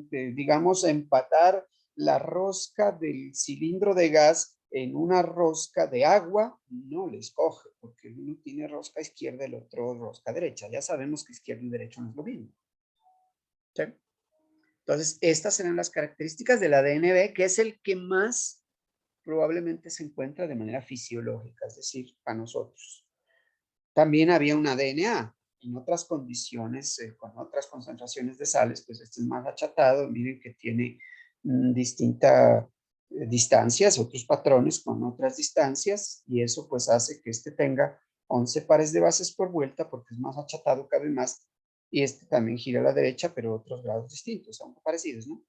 digamos, empatar la rosca del cilindro de gas en una rosca de agua, no les coge, porque uno tiene rosca izquierda y el otro rosca derecha. Ya sabemos que izquierdo y derecho no es lo mismo. ¿Sí? Entonces, estas serán las características del ADN B, que es el que más probablemente se encuentra de manera fisiológica, es decir, a nosotros. También había una DNA en otras condiciones, con otras concentraciones de sales, pues este es más achatado, miren que tiene distintas distancias, otros patrones con otras distancias, y eso pues hace que este tenga 11 pares de bases por vuelta, porque es más achatado, cabe más, y este también gira a la derecha, pero otros grados distintos, aunque parecidos, ¿no?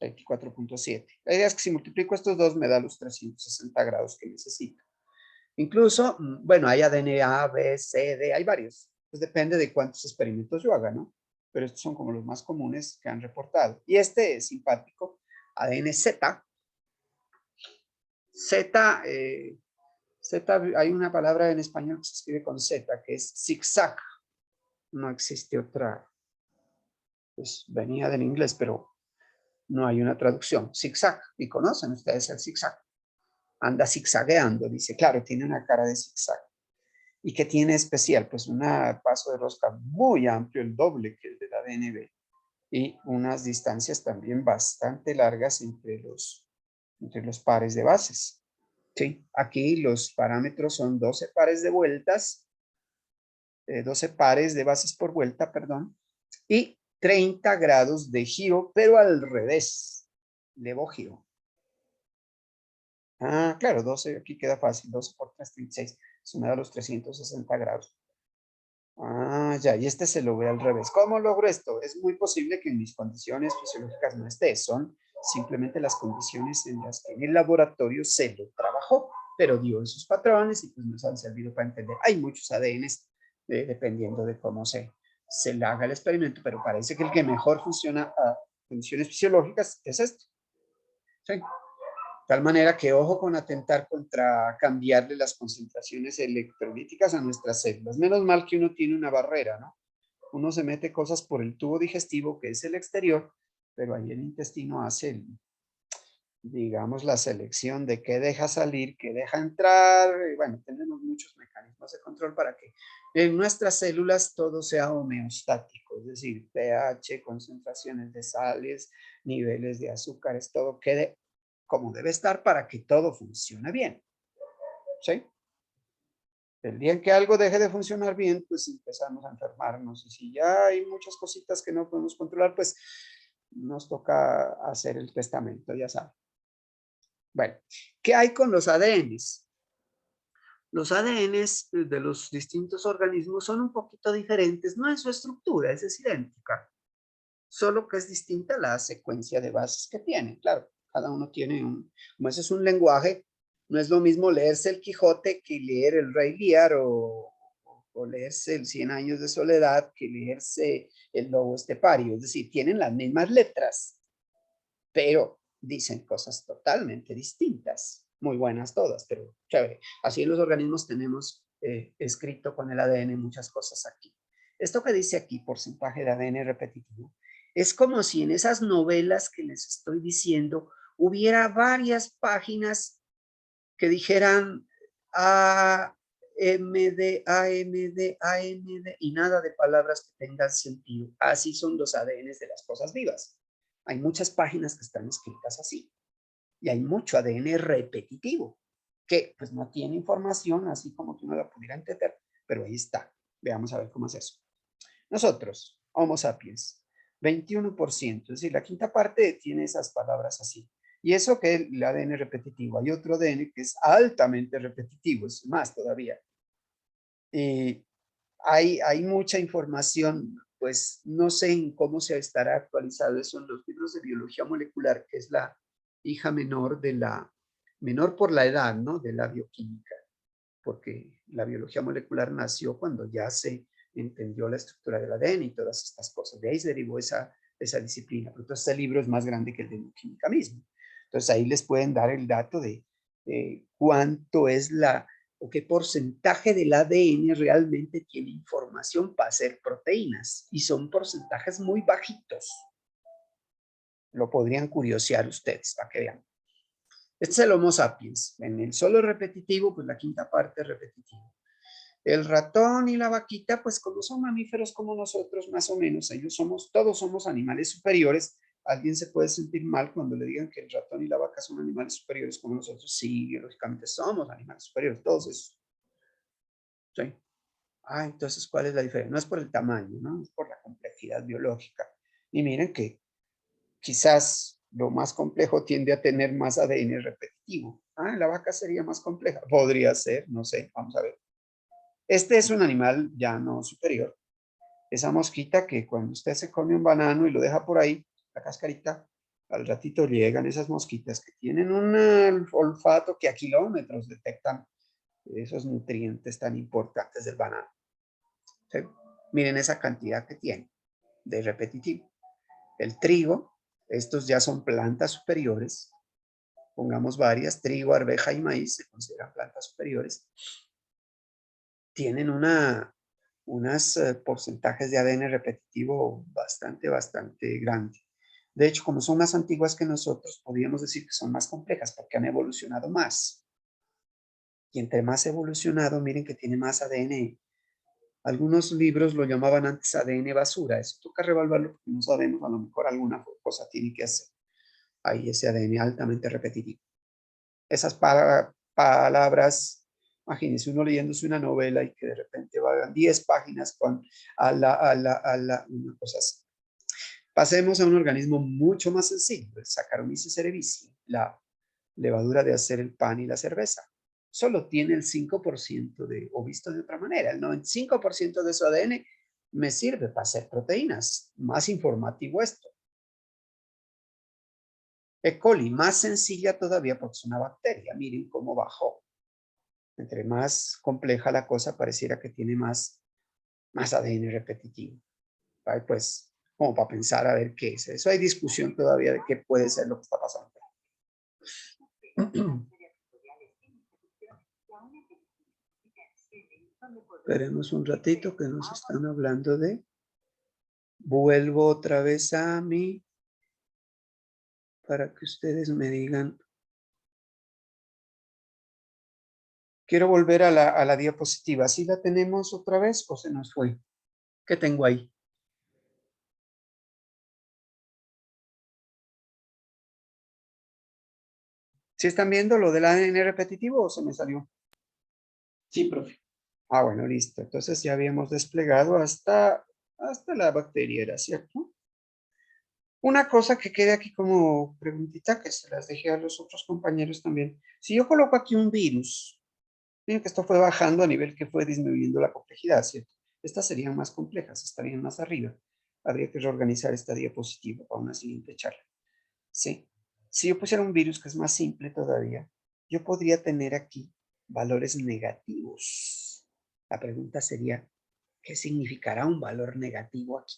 24.7. La idea es que si multiplico estos dos me da los 360 grados que necesito. Incluso, bueno, hay ADN A, B, C, D, hay varios. Pues depende de cuántos experimentos yo haga, ¿no? Pero estos son como los más comunes que han reportado. Y este es simpático, ADN Z. Z, Z, hay una palabra en español que se escribe con Z, que es zigzag. No existe otra, pues venía del inglés, pero no hay una traducción. Zigzag, y conocen ustedes el zigzag. Anda zigzagueando, dice, claro, tiene una cara de zigzag. ¿Y qué tiene especial? Pues un paso de rosca muy amplio, el doble que el de la DNB, y unas distancias también bastante largas entre los pares de bases. ¿Sí? Aquí los parámetros son 12 pares de vueltas, 12 pares de bases por vuelta, perdón, y 30 grados de giro, pero al revés, levo giro. Ah, claro, 12, aquí queda fácil, 12 por 3, 36, eso me da los 360 grados. Ah, ya, y este se logra al revés. ¿Cómo logro esto? Es muy posible que en mis condiciones fisiológicas no esté, son simplemente las condiciones en las que en el laboratorio se lo trabajó, pero dio esos patrones y pues nos han servido para entender. Hay muchos ADNs, dependiendo de cómo se le haga el experimento, pero parece que el que mejor funciona a condiciones fisiológicas es este. ¿Sí? Tal manera que ojo con atentar contra cambiarle las concentraciones electrolíticas a nuestras células. Menos mal que uno tiene una barrera, ¿no? Uno se mete cosas por el tubo digestivo, que es el exterior, pero ahí el intestino hace, digamos, la selección de qué deja salir, qué deja entrar. Y bueno, tenemos muchos mecanismos de control para que en nuestras células todo sea homeostático, es decir, pH, concentraciones de sales, niveles de azúcares, todo quede como debe estar para que todo funcione bien. ¿Sí? El día en que algo deje de funcionar bien, pues empezamos a enfermarnos. Y si ya hay muchas cositas que no podemos controlar, pues nos toca hacer el testamento, ya saben. Bueno, ¿qué hay con los ADNs? Los ADNs de los distintos organismos son un poquito diferentes, no en su estructura, es idéntica, solo que es distinta la secuencia de bases que tienen. Claro, cada uno tiene como ese es un lenguaje, no es lo mismo leerse el Quijote que leer el Rey Lear o leerse el 100 años de soledad que leerse el Lobo Estepario. Es decir, tienen las mismas letras, pero dicen cosas totalmente distintas. Muy buenas todas, pero chévere. Así en los organismos tenemos escrito con el ADN muchas cosas aquí. Esto que dice aquí, porcentaje de ADN repetitivo, es como si en esas novelas que les estoy diciendo hubiera varias páginas que dijeran AMD, AMD, AMD y nada de palabras que tengan sentido. Así son los ADNs de las cosas vivas. Hay muchas páginas que están escritas así. Y hay mucho ADN repetitivo que pues no tiene información así como que uno la pudiera entender, pero ahí está. Veamos a ver cómo es eso. Nosotros, Homo sapiens, 21%, es decir, la quinta parte tiene esas palabras así. Y eso que el ADN repetitivo. Hay otro ADN que es altamente repetitivo, es más todavía. Y hay mucha información, pues no sé en cómo se estará actualizado eso en los libros de biología molecular, que es la hija menor menor por la edad, ¿no? De la bioquímica, porque la biología molecular nació cuando ya se entendió la estructura del ADN y todas estas cosas. De ahí se derivó esa disciplina. Pero entonces este libro es más grande que el de bioquímica mismo. Entonces ahí les pueden dar el dato de cuánto es o qué porcentaje del ADN realmente tiene información para hacer proteínas. Y son porcentajes muy bajitos. Lo podrían curiosear ustedes para que vean. Este es el Homo sapiens. En el solo repetitivo, pues la quinta parte es repetitivo. El ratón y la vaquita, pues como son mamíferos como nosotros, más o menos, todos somos animales superiores ¿Alguien se puede sentir mal cuando le digan que el ratón y la vaca son animales superiores como nosotros? Sí, biológicamente somos animales superiores, todos esos. ¿Sí? Ah, entonces, ¿cuál es la diferencia? No es por el tamaño, ¿no? Es por la complejidad biológica. Y miren que quizás lo más complejo tiende a tener más ADN repetitivo. Ah, la vaca sería más compleja. Podría ser, no sé, vamos a ver. Este es un animal ya no superior. Esa mosquita que cuando usted se come un banano y lo deja por ahí, la cascarita, al ratito llegan esas mosquitas que tienen un olfato que a kilómetros detectan esos nutrientes tan importantes del banano. ¿Sí? Miren esa cantidad que tiene de repetitivo. El trigo, estos ya son plantas superiores. Pongamos varias, trigo, arveja y maíz, se consideran plantas superiores. Tienen unos porcentajes de ADN repetitivo bastante grande. De hecho, como son más antiguas que nosotros, podríamos decir que son más complejas porque han evolucionado más. Y entre más evolucionado, miren que tiene más ADN. Algunos libros lo llamaban antes ADN basura. Eso toca revolverlo porque no sabemos, a lo mejor alguna cosa tiene que hacer. Ahí ese ADN altamente repetitivo. Esas palabras, imagínense uno leyéndose una novela y que de repente vayan 10 páginas con una cosa así. Pasemos a un organismo mucho más sencillo, el Saccharomyces cerevisiae, la levadura de hacer el pan y la cerveza. Solo tiene el 5% o visto de otra manera, el 95% de su ADN me sirve para hacer proteínas. Más informativo esto. E. coli, más sencilla todavía porque es una bacteria. Miren cómo bajó. Entre más compleja la cosa, pareciera que tiene más ADN repetitivo. ¿Vale? Pues, como para pensar a ver qué es. Eso hay discusión todavía de qué puede ser lo que está pasando. Esperemos un ratito que nos están hablando de... Vuelvo otra vez a mí para que ustedes me digan. Quiero volver a la diapositiva. ¿Sí la tenemos otra vez o se nos fue? ¿Qué tengo ahí? ¿Sí están viendo lo del ADN repetitivo o se me salió? Sí, profe. Ah, bueno, listo. Entonces ya habíamos desplegado hasta la bacteria, ¿cierto? Una cosa que quede aquí como preguntita, que se las dejé a los otros compañeros también. Si yo coloco aquí un virus, miren que esto fue bajando a nivel que fue disminuyendo la complejidad, ¿cierto? Estas serían más complejas, estarían más arriba. Habría que reorganizar esta diapositiva para una siguiente charla. ¿Sí? Si yo pusiera un virus que es más simple todavía, yo podría tener aquí valores negativos. La pregunta sería, ¿qué significará un valor negativo aquí?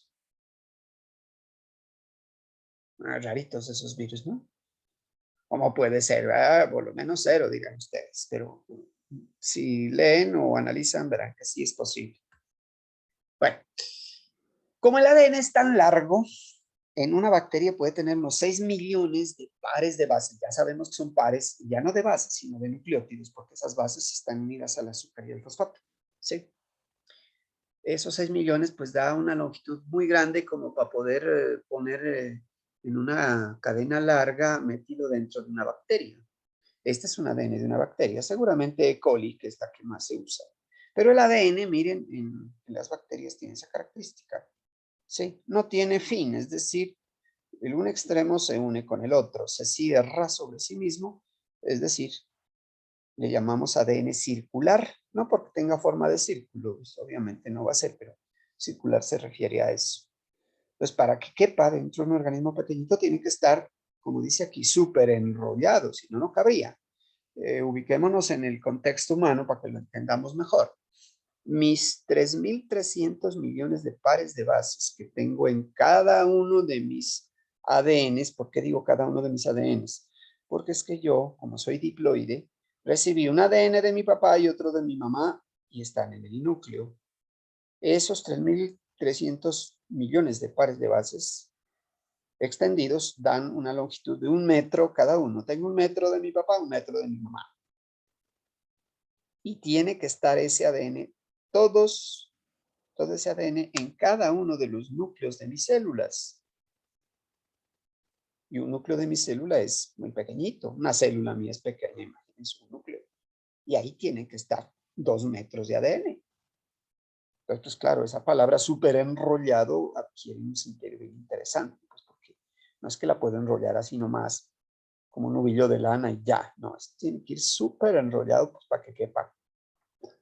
Raritos esos virus, ¿no? ¿Cómo puede ser? Por lo menos 0, digan ustedes. Pero si leen o analizan, verán que sí es posible. Bueno, como el ADN es tan largo, en una bacteria puede tener unos 6 millones de pares de bases. Ya sabemos que son pares, ya no de bases, sino de nucleótidos, porque esas bases están unidas al azúcar y al fosfato. ¿Sí? Esos 6 millones pues da una longitud muy grande como para poder poner en una cadena larga metido dentro de una bacteria. Este es un ADN de una bacteria, seguramente E. coli, que es la que más se usa. Pero el ADN, miren, en las bacterias tiene esa característica. ¿Sí? No tiene fin, es decir, el un extremo se une con el otro, se cierra sobre sí mismo, es decir, le llamamos ADN circular, no porque tenga forma de círculo, pues obviamente no va a ser, pero circular se refiere a eso. Entonces, para que quepa dentro de un organismo pequeñito, tiene que estar, como dice aquí, súper enrollado, si no, no cabría. Ubiquémonos en el contexto humano para que lo entendamos mejor. Mis 3.300 millones de pares de bases que tengo en cada uno de mis ADNs. ¿Por qué digo cada uno de mis ADNs? Porque es que yo, como soy diploide, recibí un ADN de mi papá y otro de mi mamá y están en el núcleo. Esos 3.300 millones de pares de bases extendidos dan una longitud de 1 metro cada uno. Tengo 1 metro de mi papá, 1 metro de mi mamá. Y tiene que estar ese ADN, todo ese ADN en cada uno de los núcleos de mis células. Y un núcleo de mi célula es muy pequeñito. Una célula mía es pequeña, imagínense un núcleo. Y ahí tiene que estar 2 metros de ADN. Entonces, pues, claro, esa palabra súper enrollado adquiere un sentido bien interesante, pues porque no es que la puedo enrollar así nomás, como un nubillo de lana y ya, no, tiene que ir súper enrollado pues, para que quepa.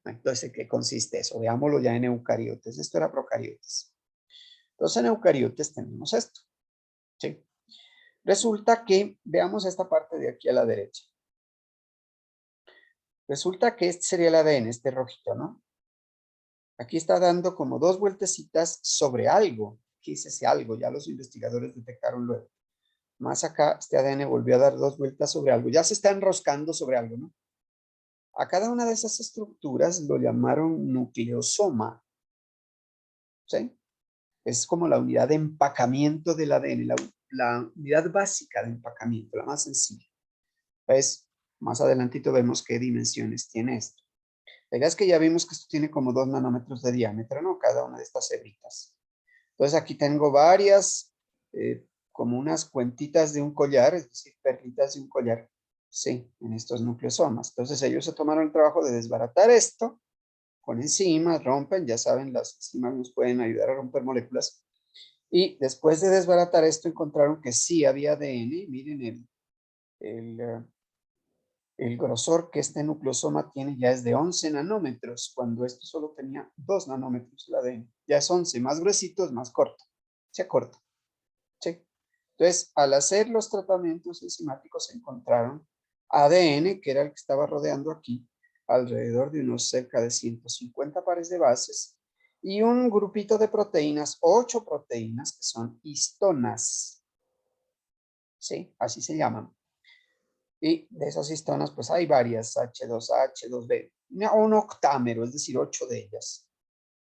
Entonces, ¿en qué consiste eso? Veámoslo ya en eucariotes. Esto era procariotes. Entonces, en eucariotes tenemos esto, ¿sí? Resulta que, veamos esta parte de aquí a la derecha. Resulta que este sería el ADN, este rojito, ¿no? Aquí está dando como 2 vueltecitas sobre algo. ¿Qué es ese algo? Ya los investigadores detectaron luego. Más acá, este ADN volvió a dar 2 vueltas sobre algo. Ya se está enroscando sobre algo, ¿no? A cada una de esas estructuras lo llamaron nucleosoma. ¿Sí? Es como la unidad de empacamiento del ADN, la unidad básica de empacamiento, la más sencilla. Pues, más adelantito vemos qué dimensiones tiene esto. La idea es que ya vimos que esto tiene como 2 nanómetros de diámetro, ¿no? Cada una de estas hebritas. Entonces aquí tengo varias, como unas cuentitas de un collar, es decir, perlitas de un collar, sí, en estos nucleosomas. Entonces ellos se tomaron el trabajo de desbaratar esto con enzimas, rompen, ya saben, las enzimas nos pueden ayudar a romper moléculas. Y después de desbaratar esto encontraron que sí había ADN, miren el grosor que este nucleosoma tiene ya es de 11 nanómetros, cuando esto solo tenía 2 nanómetros el ADN. Ya es 11, más gruesito es más corto, se acorta. ¿Sí? Entonces, al hacer los tratamientos enzimáticos encontraron ADN, que era el que estaba rodeando aquí, alrededor de unos cerca de 150 pares de bases, y un grupito de proteínas, 8 proteínas, que son histonas. ¿Sí? Así se llaman. Y de esas histonas, pues hay varias, H2A, H2B, un octámero, es decir, 8 de ellas.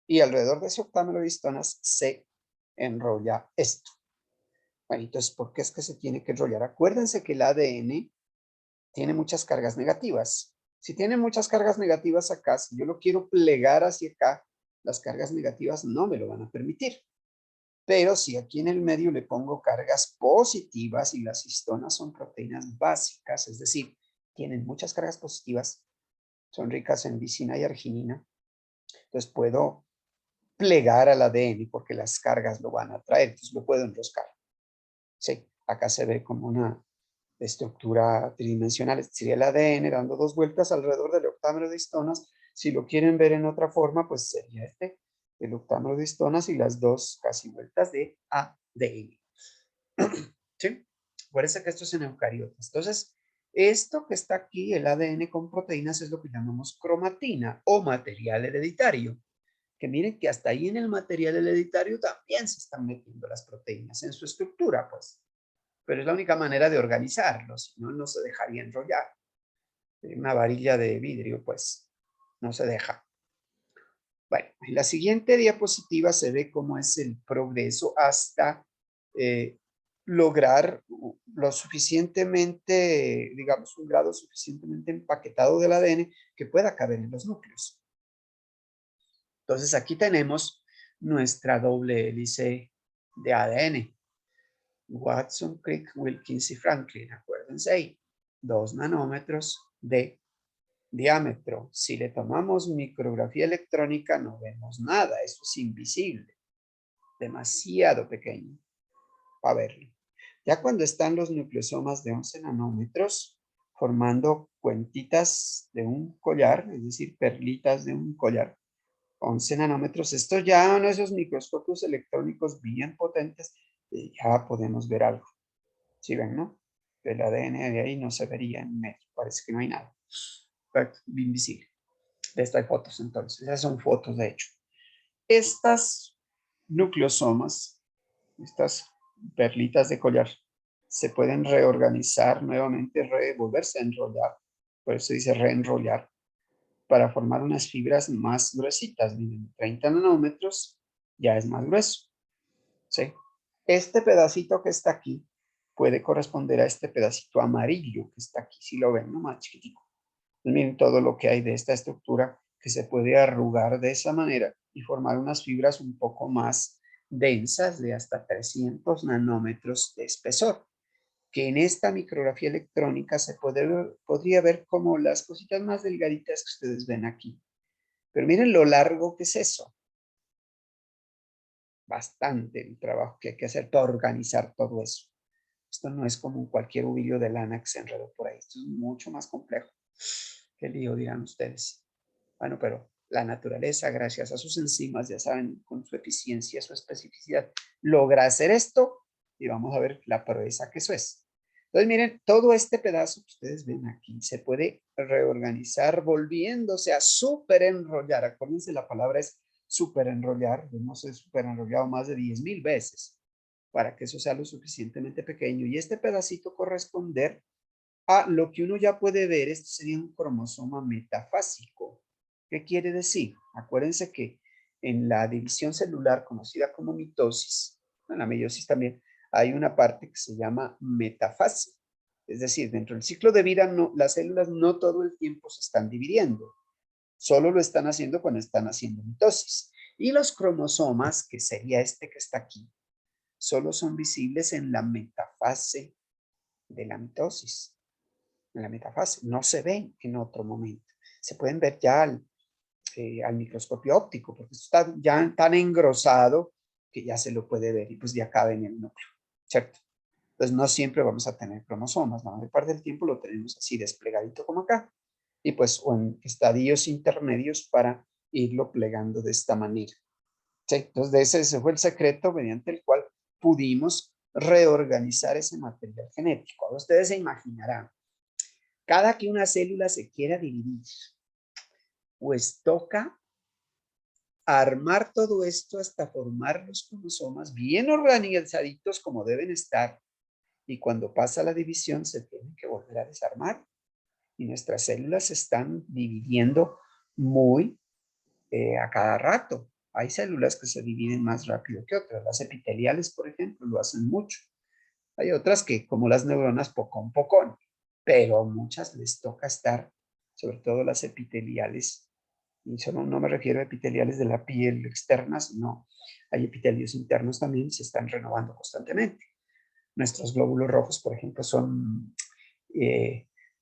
Y alrededor de ese octámero de histonas se enrolla esto. Bueno, entonces, ¿por qué es que se tiene que enrollar? Acuérdense que el ADN tiene muchas cargas negativas. Si tiene muchas cargas negativas acá, si yo lo quiero plegar hacia acá, las cargas negativas no me lo van a permitir. Pero si aquí en el medio le pongo cargas positivas y las histonas son proteínas básicas, es decir, tienen muchas cargas positivas, son ricas en lisina y arginina, entonces puedo plegar al ADN porque las cargas lo van a traer, entonces lo puedo enroscar. Sí, acá se ve como una estructura tridimensional, sería el ADN dando 2 vueltas alrededor del octámero de histonas. Si lo quieren ver en otra forma, pues sería el octámero de histonas y las 2 casi vueltas de ADN. ¿Sí? Acuérdense que esto es en eucariotas. Entonces, esto que está aquí, el ADN con proteínas, es lo que llamamos cromatina o material hereditario. Que miren que hasta ahí en el material hereditario también se están metiendo las proteínas en su estructura, pues. Pero es la única manera de organizarlo, si no, no se dejaría enrollar. Una varilla de vidrio, pues, no se deja. Bueno, en la siguiente diapositiva se ve cómo es el progreso hasta lograr lo suficientemente, digamos, un grado suficientemente empaquetado del ADN que pueda caber en los núcleos. Entonces aquí tenemos nuestra doble hélice de ADN. Watson, Crick, Wilkins y Franklin, acuérdense ahí, 2 nanómetros de diámetro. Si le tomamos micrografía electrónica no vemos nada, eso es invisible, demasiado pequeño para verlo. Ya cuando están los nucleosomas de 11 nanómetros formando cuentitas de un collar, es decir, perlitas de un collar, 11 nanómetros, esto ya en esos microscopios electrónicos bien potentes, ya podemos ver algo. ¿Sí ven, no? El ADN de ahí no se vería en medio, parece que no hay nada. Pero invisible. De esto hay fotos entonces, esas son fotos de hecho. Estas nucleosomas, estas perlitas de collar, se pueden reorganizar nuevamente, volverse a enrollar, por eso dice reenrollar, para formar unas fibras más gruesitas. Miren, 30 nanómetros ya es más grueso. ¿Sí? Este pedacito que está aquí puede corresponder a este pedacito amarillo que está aquí, si lo ven, ¿no? Más chiquitico. Miren todo lo que hay de esta estructura que se puede arrugar de esa manera y formar unas fibras un poco más densas de hasta 300 nanómetros de espesor. que en esta micrografía electrónica se podría ver como las cositas más delgaditas que ustedes ven aquí. Pero miren lo largo que es eso. Bastante el trabajo que hay que hacer para organizar todo eso. Esto no es como cualquier hubillo de lana que se enredó por ahí. Esto es mucho más complejo. Qué lío dirán ustedes. Bueno, pero la naturaleza, gracias a sus enzimas, ya saben, con su eficiencia, su especificidad, logra hacer esto y vamos a ver la proeza que eso es. Entonces, miren, todo este pedazo que ustedes ven aquí se puede reorganizar volviéndose a súper enrollar. Acuérdense, la palabra es súper enrollar. Hemos súper enrollado más de 10,000 veces para que eso sea lo suficientemente pequeño. Y este pedacito corresponder a lo que uno ya puede ver. Esto sería un cromosoma metafásico. ¿Qué quiere decir? Acuérdense que en la división celular conocida como mitosis, en la meiosis también, hay una parte que se llama metafase. Es decir, dentro del ciclo de vida, las células no todo el tiempo se están dividiendo. Solo lo están haciendo cuando están haciendo mitosis. Y los cromosomas, que sería este que está aquí, solo son visibles en la metafase de la mitosis. En la metafase. No se ven en otro momento. Se pueden ver ya al microscopio óptico, porque esto está ya tan engrosado que ya se lo puede ver y pues ya cabe en el núcleo, ¿cierto? Entonces no siempre vamos a tener cromosomas, la mayor parte del tiempo lo tenemos así desplegadito como acá, y pues o en estadios intermedios para irlo plegando de esta manera. ¿Sí? Entonces ese fue el secreto mediante el cual pudimos reorganizar ese material genético. Ahora ustedes se imaginarán, cada que una célula se quiera dividir, pues toca armar todo esto hasta formar los cromosomas bien organizaditos como deben estar. Y cuando pasa la división se tienen que volver a desarmar. Y nuestras células se están dividiendo muy a cada rato. Hay células que se dividen más rápido que otras. Las epiteliales, por ejemplo, lo hacen mucho. Hay otras que, como las neuronas, poco a poco, pero a muchas les toca estar, sobre todo las epiteliales, y solo no me refiero a epiteliales de la piel externa, sino hay epitelios internos también, se están renovando constantemente. Nuestros glóbulos rojos, por ejemplo,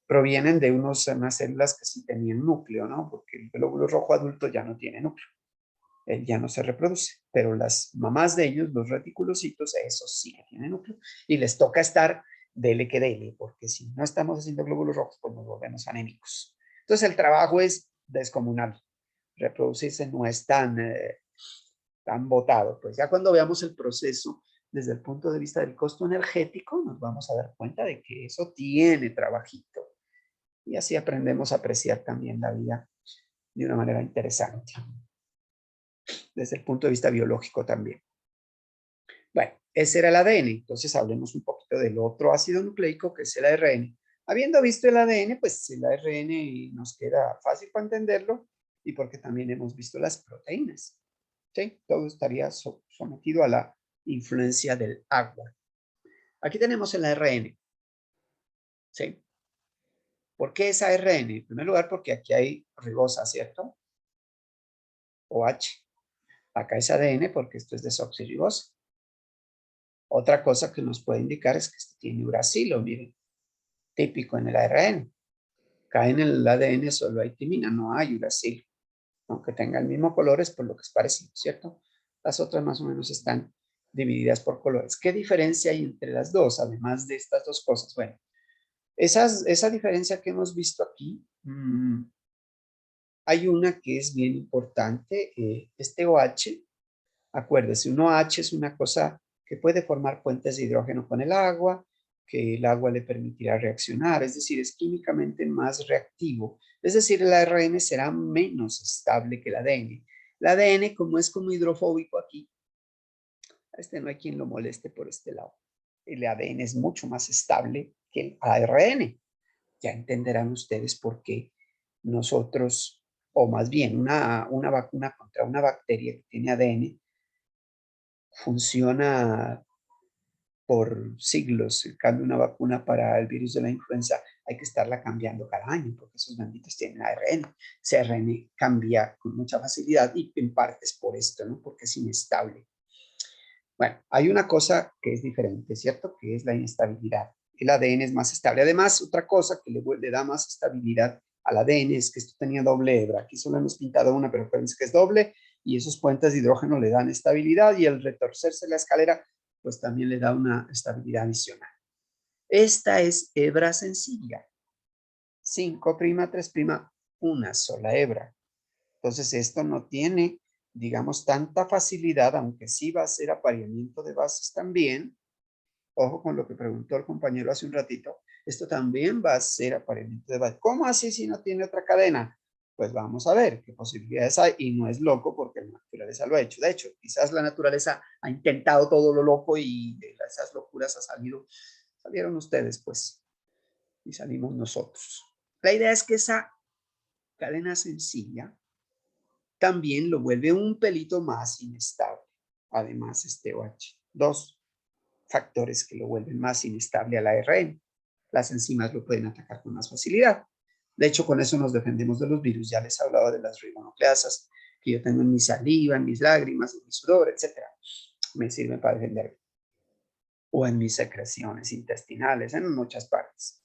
provienen de unas células que sí tenían núcleo, ¿no? Porque el glóbulo rojo adulto ya no tiene núcleo, él ya no se reproduce, pero las mamás de ellos, los reticulocitos, esos sí que tienen núcleo, y les toca estar dele que dele, porque si no estamos haciendo glóbulos rojos, pues nos volvemos anémicos. Entonces el trabajo es descomunal. Reproducirse no es tan botado. Pues ya cuando veamos el proceso desde el punto de vista del costo energético, nos vamos a dar cuenta de que eso tiene trabajito. Y así aprendemos a apreciar también la vida de una manera interesante. Desde el punto de vista biológico también. Bueno, ese era el ADN. Entonces hablemos un poquito del otro ácido nucleico que es el ARN. Habiendo visto el ADN, pues el ARN nos queda fácil para entenderlo y porque también hemos visto las proteínas. ¿Sí? Todo estaría sometido a la influencia del agua. Aquí tenemos el ARN. ¿Sí? ¿Por qué es ARN? En primer lugar, porque aquí hay ribosa, ¿cierto? OH. Acá es ADN porque esto es desoxirribosa. Otra cosa que nos puede indicar es que este tiene uracilo, miren, típico en el ARN. Acá en el ADN solo hay timina, no hay uracilo. Aunque tenga el mismo color es por lo que es parecido, ¿cierto? Las otras más o menos están divididas por colores. ¿Qué diferencia hay entre las dos, además de estas dos cosas? Bueno, esa diferencia que hemos visto aquí, hay una que es bien importante, este OH, acuérdese, un OH es una cosa que puede formar puentes de hidrógeno con el agua, que el agua le permitirá reaccionar, es decir, es químicamente más reactivo. Es decir, el ARN será menos estable que el ADN. El ADN, como es como hidrofóbico aquí, no hay quien lo moleste por este lado. El ADN es mucho más estable que el ARN. Ya entenderán ustedes por qué nosotros, o más bien una vacuna contra una bacteria que tiene ADN, funciona por siglos. En cambio, una vacuna para el virus de la influenza hay que estarla cambiando cada año porque esos benditos tienen ARN. Ese ARN cambia con mucha facilidad y en parte es por esto, ¿no? Porque es inestable. Bueno, hay una cosa que es diferente, ¿cierto? Que es la inestabilidad. el ADN es más estable. Además, otra cosa que le da más estabilidad al ADN es que esto tenía doble hebra. Aquí solo hemos pintado una, pero acuérdense que es doble, y esos puentes de hidrógeno le dan estabilid' y el retorcerse la escalera, pues también le da una estabilidad adicional. Esta es hebra sencilla. 5', 3', una sola hebra. Entonces, esto no tiene, digamos, tanta facilidad, aunque sí va a ser apareamiento de bases también. Ojo con lo que preguntó el compañero hace un ratito. Esto también va a ser apareamiento de bases. ¿Cómo así si no tiene otra cadena? Pues vamos a ver qué posibilidades hay. Y no es loco porque la naturaleza lo ha hecho. De hecho, quizás la naturaleza ha intentado todo lo loco y de esas locuras salieron ustedes, pues, y salimos nosotros. La idea es que esa cadena sencilla también lo vuelve un pelito más inestable. Además, este OH. Dos factores que lo vuelven más inestable al ARN. Las enzimas lo pueden atacar con más facilidad. De hecho, con eso nos defendemos de los virus. Ya les hablaba de las ribonucleasas que yo tengo en mi saliva, en mis lágrimas, en mi sudor, etc. Me sirven para defenderme. O en mis secreciones intestinales, en muchas partes.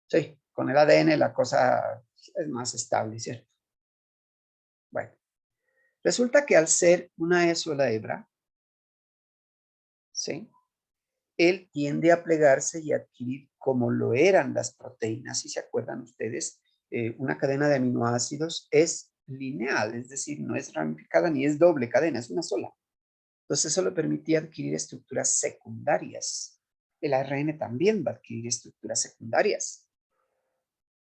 Sí, con el ADN la cosa es más estable, ¿cierto? Bueno, resulta que al ser una sola hebra, ¿sí?, él tiende a plegarse y adquirir como lo eran las proteínas. Si se acuerdan ustedes, una cadena de aminoácidos es lineal, es decir, no es ramificada ni es doble cadena, es una sola. Entonces eso le permitía adquirir estructuras secundarias. El ARN también va a adquirir estructuras secundarias,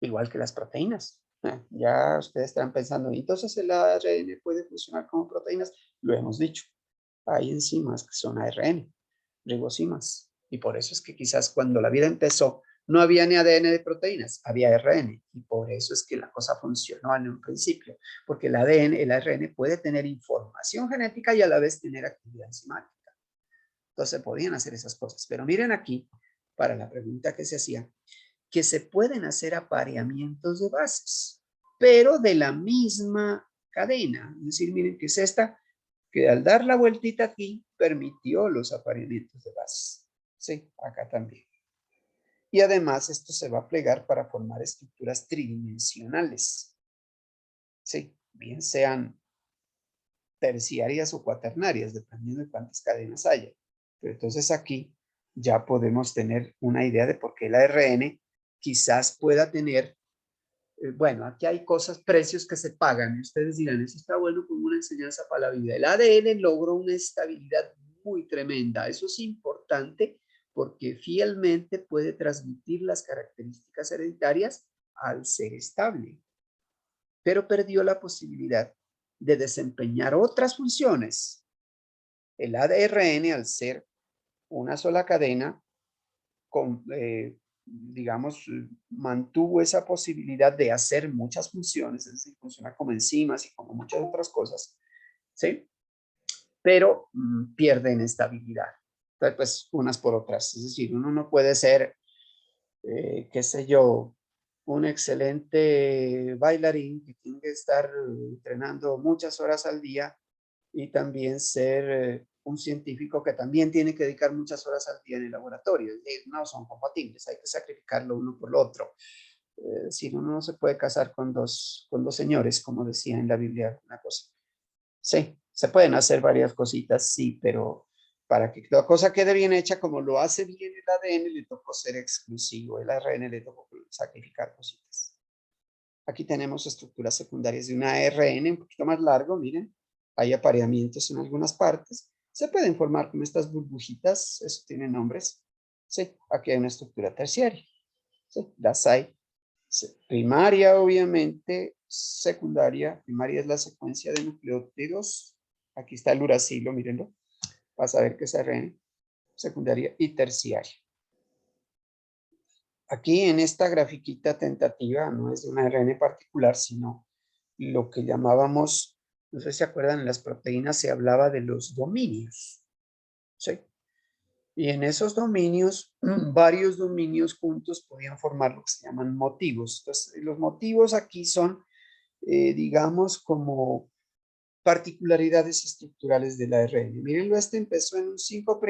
igual que las proteínas. Ya ustedes están pensando, entonces el ARN puede funcionar como proteínas. Lo hemos dicho, hay enzimas que son ARN, ribosimas. Y por eso es que quizás cuando la vida empezó, no había ni ADN de proteínas, había ARN. Y por eso es que la cosa funcionó en un principio. Porque el ADN, el ARN puede tener información genética y a la vez tener actividad enzimática. Entonces podían hacer esas cosas. Pero miren aquí, para la pregunta que se hacía, que se pueden hacer apareamientos de bases, pero de la misma cadena. Es decir, miren que es esta, que al dar la vueltita aquí, permitió los apareamientos de bases. Sí, acá también. Y además esto se va a plegar para formar estructuras tridimensionales. Sí, bien sean terciarias o cuaternarias, dependiendo de cuántas cadenas haya. Pero entonces aquí ya podemos tener una idea de por qué el ARN quizás pueda tener, bueno, aquí hay cosas, precios que se pagan, y ustedes dirán, eso está bueno como una enseñanza para la vida. El ADN logró una estabilidad muy tremenda, eso es importante porque fielmente puede transmitir las características hereditarias al ser estable, pero perdió la posibilidad de desempeñar otras funciones. El ADRN, al ser una sola cadena, digamos, mantuvo esa posibilidad de hacer muchas funciones, es decir, funciona como enzimas y como muchas otras cosas, ¿sí? Pero pierden estabilidad. Entonces, pues, unas por otras. Es decir, uno no puede ser, qué sé yo, un excelente bailarín que tiene que estar entrenando muchas horas al día y también ser un científico que también tiene que dedicar muchas horas al día en el laboratorio. No son compatibles, hay que sacrificarlo uno por lo otro. Si no, no se puede casar con dos señores, como decía en la Biblia una cosa. Sí, se pueden hacer varias cositas, sí, pero para que la cosa quede bien hecha, como lo hace bien el ADN, le tocó ser exclusivo, el ARN le tocó sacrificar cositas. Aquí tenemos estructuras secundarias de un ARN un poquito más largo, miren, hay apareamientos en algunas partes, se pueden formar como estas burbujitas, eso tiene nombres. Sí, aquí hay una estructura terciaria, sí, las hay. Primaria, obviamente, secundaria, primaria es la secuencia de nucleótidos, aquí está el uracilo, mírenlo, vas a ver que es ARN, secundaria y terciaria. Aquí en esta grafiquita tentativa no es de un ARN particular, sino lo que llamábamos, no sé si se acuerdan, en las proteínas se hablaba de los dominios, ¿sí? Y en esos dominios, varios dominios juntos podían formar lo que se ''llaman motivos''. Entonces, los motivos aquí son, digamos, como particularidades estructurales del ARN. Mírenlo, este empezó en un 5',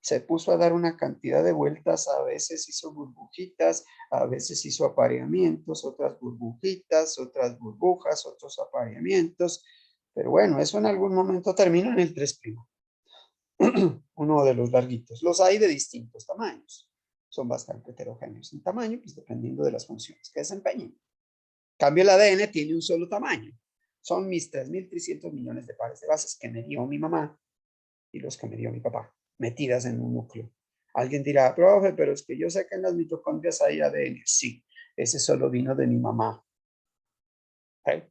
Se puso a dar una cantidad de vueltas, a veces hizo burbujitas, a veces hizo apareamientos, otras burbujitas, otras burbujas, otros apareamientos. Pero bueno, eso en algún momento termina en el 3'. Uno de los larguitos. Los hay de distintos tamaños. Son bastante heterogéneos en tamaño, pues dependiendo de las funciones que desempeñen. En cambio, el ADN tiene un solo tamaño. Son mis 3.300 millones de pares de bases que me dio mi mamá y los que me dio mi papá, metidas en un núcleo. Alguien dirá, profe, pero es que yo sé que en las mitocondrias hay ADN. Sí, ese solo vino de mi mamá. ¿Okay?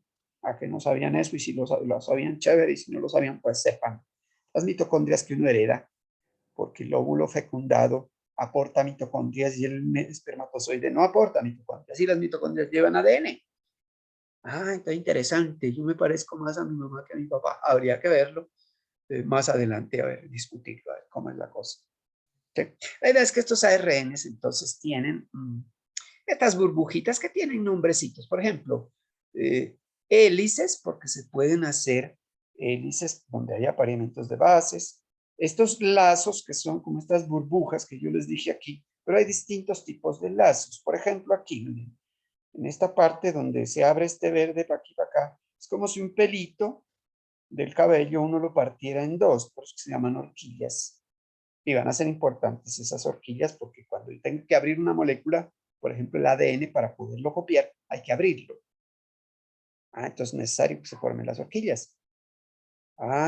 ¿A que no sabían eso? Y si lo sabían, chévere, y si no lo sabían, pues sepan. Las mitocondrias que uno hereda, porque el óvulo fecundado aporta mitocondrias y el espermatozoide no aporta mitocondrias. Y las mitocondrias llevan ADN. Ah, está interesante. Yo me parezco más a mi mamá que a mi papá. Habría que verlo más adelante, a ver, discutirlo, a ver cómo es la cosa. ¿Sí? La idea es que estos ARNs entonces tienen estas burbujitas que tienen nombrecitos. Por ejemplo, hélices, porque se pueden hacer hélices donde hay apareamientos de bases. Estos lazos que son como estas burbujas que yo les dije aquí, pero hay distintos tipos de lazos. Por ejemplo, aquí, miren, en esta parte donde se abre este verde para aquí para acá, es como si un pelito del cabello uno lo partiera en dos, por eso se llaman horquillas. Y van a ser importantes esas horquillas porque cuando tengo que abrir una molécula, por ejemplo el ADN, para poderlo copiar, hay que abrirlo. Entonces es necesario que se formen las horquillas.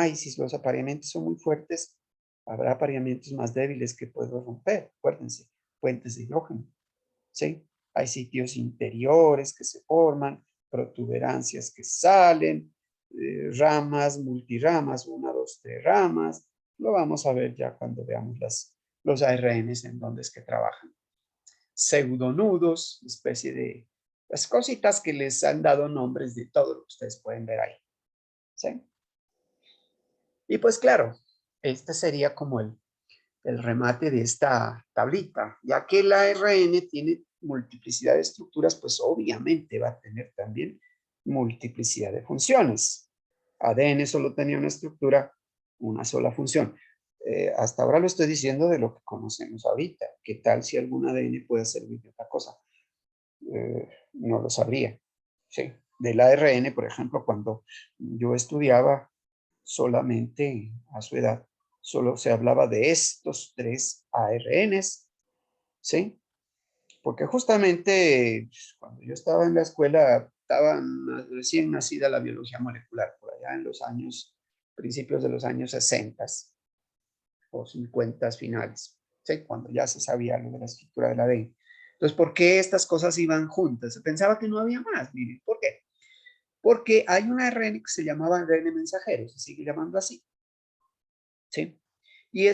Y si los apareamientos son muy fuertes, habrá apareamientos más débiles que puedo romper. Acuérdense, puentes de hidrógeno. ¿Sí? Hay sitios interiores que se forman, protuberancias que salen, ramas, multiramas, 1, 2, 3 ramas. Lo vamos a ver ya cuando veamos los ARNs en donde es que trabajan. Pseudonudos, especie de las cositas que les han dado nombres de todo lo que ustedes pueden ver ahí. ¿Sí? Y pues claro, este sería como el remate de esta tablita. Ya que el ARN tiene multiplicidad de estructuras, pues obviamente va a tener también multiplicidad de funciones. ADN solo tenía una estructura, una sola función. Hasta ahora lo estoy diciendo de lo que conocemos ahorita. ¿Qué tal si algún ADN puede servir de otra cosa? No lo sabría. Sí. Del ARN, por ejemplo, cuando yo estudiaba solamente a su edad, solo se hablaba de estos 3 ARNs, ¿sí? Porque justamente cuando yo estaba en la escuela, estaba recién nacida la biología molecular, por allá en los años, principios de los años 60 o 50 finales, ¿sí? Cuando ya se sabía lo de la estructura del ADN. Entonces, ¿por qué estas cosas iban juntas? Se pensaba que no había más, miren, ¿por qué? Porque hay un ARN que se llamaba ARN mensajero, se sigue llamando así, ¿sí? Y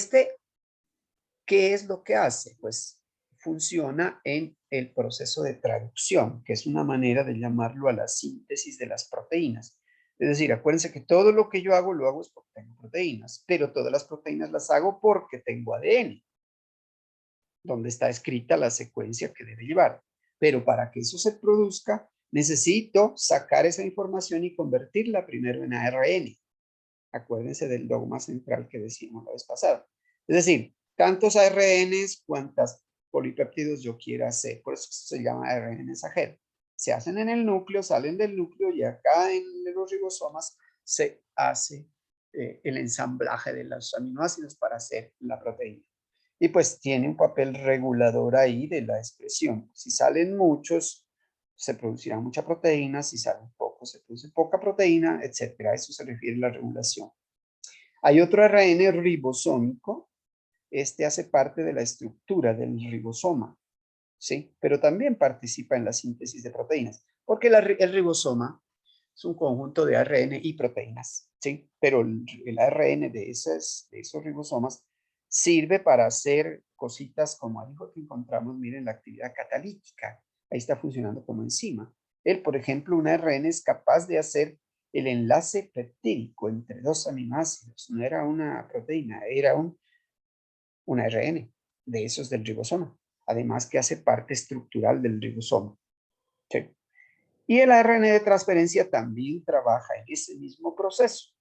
¿qué es lo que hace? Pues funciona en el proceso de traducción, que es una manera de llamarlo a la síntesis de las proteínas. Es decir, acuérdense que todo lo que yo hago, lo hago es porque tengo proteínas, pero todas las proteínas las hago porque tengo ADN, donde está escrita la secuencia que debe llevar. Pero para que eso se produzca, necesito sacar esa información y convertirla primero en ARN. Acuérdense del dogma central que decíamos la vez pasada. Es decir, tantos ARNs cuantas polipéptidos yo quiera hacer. Por eso se llama ARN mensajero. Se hacen en el núcleo, salen del núcleo y acá en los ribosomas se hace el ensamblaje de los aminoácidos para hacer la proteína. Y pues tiene un papel regulador ahí de la expresión. Si salen muchos, se producirá mucha proteína. Si salen pocos, se produce poca proteína, etcétera. A eso se refiere la regulación. Hay otro ARN ribosómico. Este hace parte de la estructura del ribosoma, ¿sí? Pero también participa en la síntesis de proteínas, porque el ribosoma es un conjunto de ARN y proteínas, ¿sí? Pero el ARN de esos ribosomas sirve para hacer cositas como algo que encontramos, miren, la actividad catalítica. Ahí está funcionando como enzima. Por ejemplo, un ARN es capaz de hacer el enlace peptídico entre 2 aminoácidos. No era una proteína, era un ARN de esos del ribosoma. Además que hace parte estructural del ribosoma. ¿Sí? Y el ARN de transferencia también trabaja en ese mismo proceso.